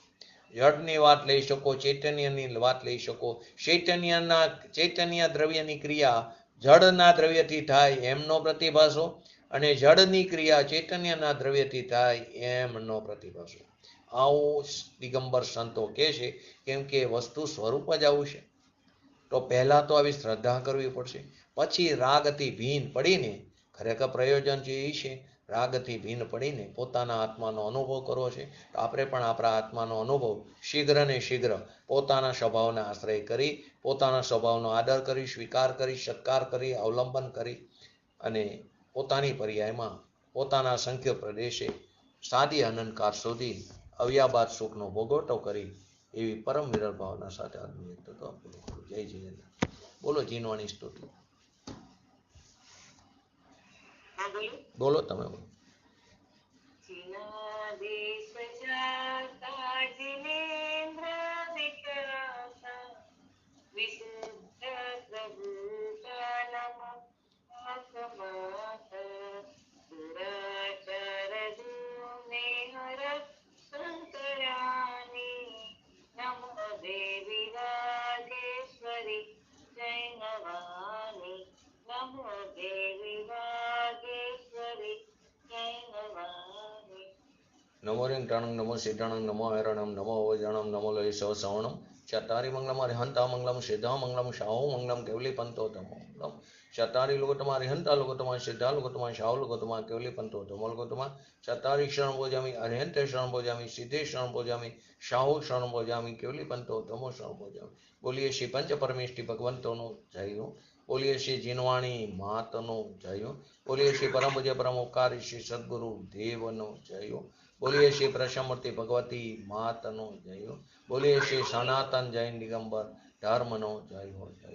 જળની વાત લઈ શકો, ચૈતન્યની વાત લઈ શકો. ચૈતન્ય દ્રવ્યની ક્રિયા જળના દ્રવ્યથી થાય એમ નો પ્રતિભાશો, અને જળની ક્રિયા ચૈતન્યના દ્રવ્યથી થાય એમ નો પ્રતિભાશો. આવું દિગંબર સંતો કહે છે, કેમ કે વસ્તુ સ્વરૂપ જ આવું છે. તો પહેલા તો આવી શ્રદ્ધા કરવી પડશે, પછી રાગથી ભીન પડીને ખરેખર પ્રયોજન જે એ છે રાગથી ભીન પડીને પોતાના આત્માનો અનુભવ કરવો છે. તો આપણે પણ આપણા આત્માનો અનુભવ શીઘ્ર ને શીઘ્ર પોતાના સ્વભાવને આશ્રય કરી, પોતાના સ્વભાવનો આદર કરી, સ્વીકાર કરી, સત્કાર કરી, અવલંબન કરી અને પોતાની પર્યાયમાં પોતાના સંખ્ય પ્રદેશે સાદી અનંતકાળ સુધી અવ્યાબાદ સુખનો ભોગવટો કરી એવી પરમ વિરલ ભાવના સાથે આજનું તત્વ પૂરું કરું. જય જીનેન્દ્ર. બોલો જીનવાણી સ્તુતિ. હા બોલો. બોલો તમે બોલો. જીના દેશ જાતા જીનેન્દ્ર વિકાસા વિશુદ્ધ પ્રભુતાનમ આકમાત દુરાચાર દૂને હર સંકરાની નમો દેવી વાગેશ્વરી જય નવાની નમો દેવી વાગેશ્વરી જય નવાની. નમો રિંગ ટાણંગ નમો સિદ્ધાણંગ નમો હૈરણમ નમો અવજાણમ નમો લય સવ સવણમ ચતારી મંગલમ હરિહંતા મંગલમ સિદ્ધા મંગલમ શાહુ મંગલમ કેવલી પંતો તમો મંગલમ ચતારી લોકોતમા હરિહંતા લોકોતમા સિદ્ધા લોકોતમા શાહુ લોકોતમા કેવલી પંતો તમો લોકોતમા ચતારી શરણ ભોજામી હરિહંતે શરણ ભોજામી સિદ્ધે શરણ ભોજામી શાહુ શરણ ભોજામી કેવલી પંતો તમો શરણ ભોજામી. બોલીએ શ્રી પંચ પરમેષ્ઠી ભગવંતોનો જય. બોલીએ શ્રી જીનવાણી માતનો જય. બોલીએ શ્રી પરમ પૂજ્ય પરમ ઉપકારી શ્રી સદગુરુ દેવનો જય. બોલીએ શ્રી પ્રસમૂર્તિ ભગવતી માતનો જય. બોલીએ શ્રી સનાતન જૈન દિગંબર ધર્મનો જય હો જય.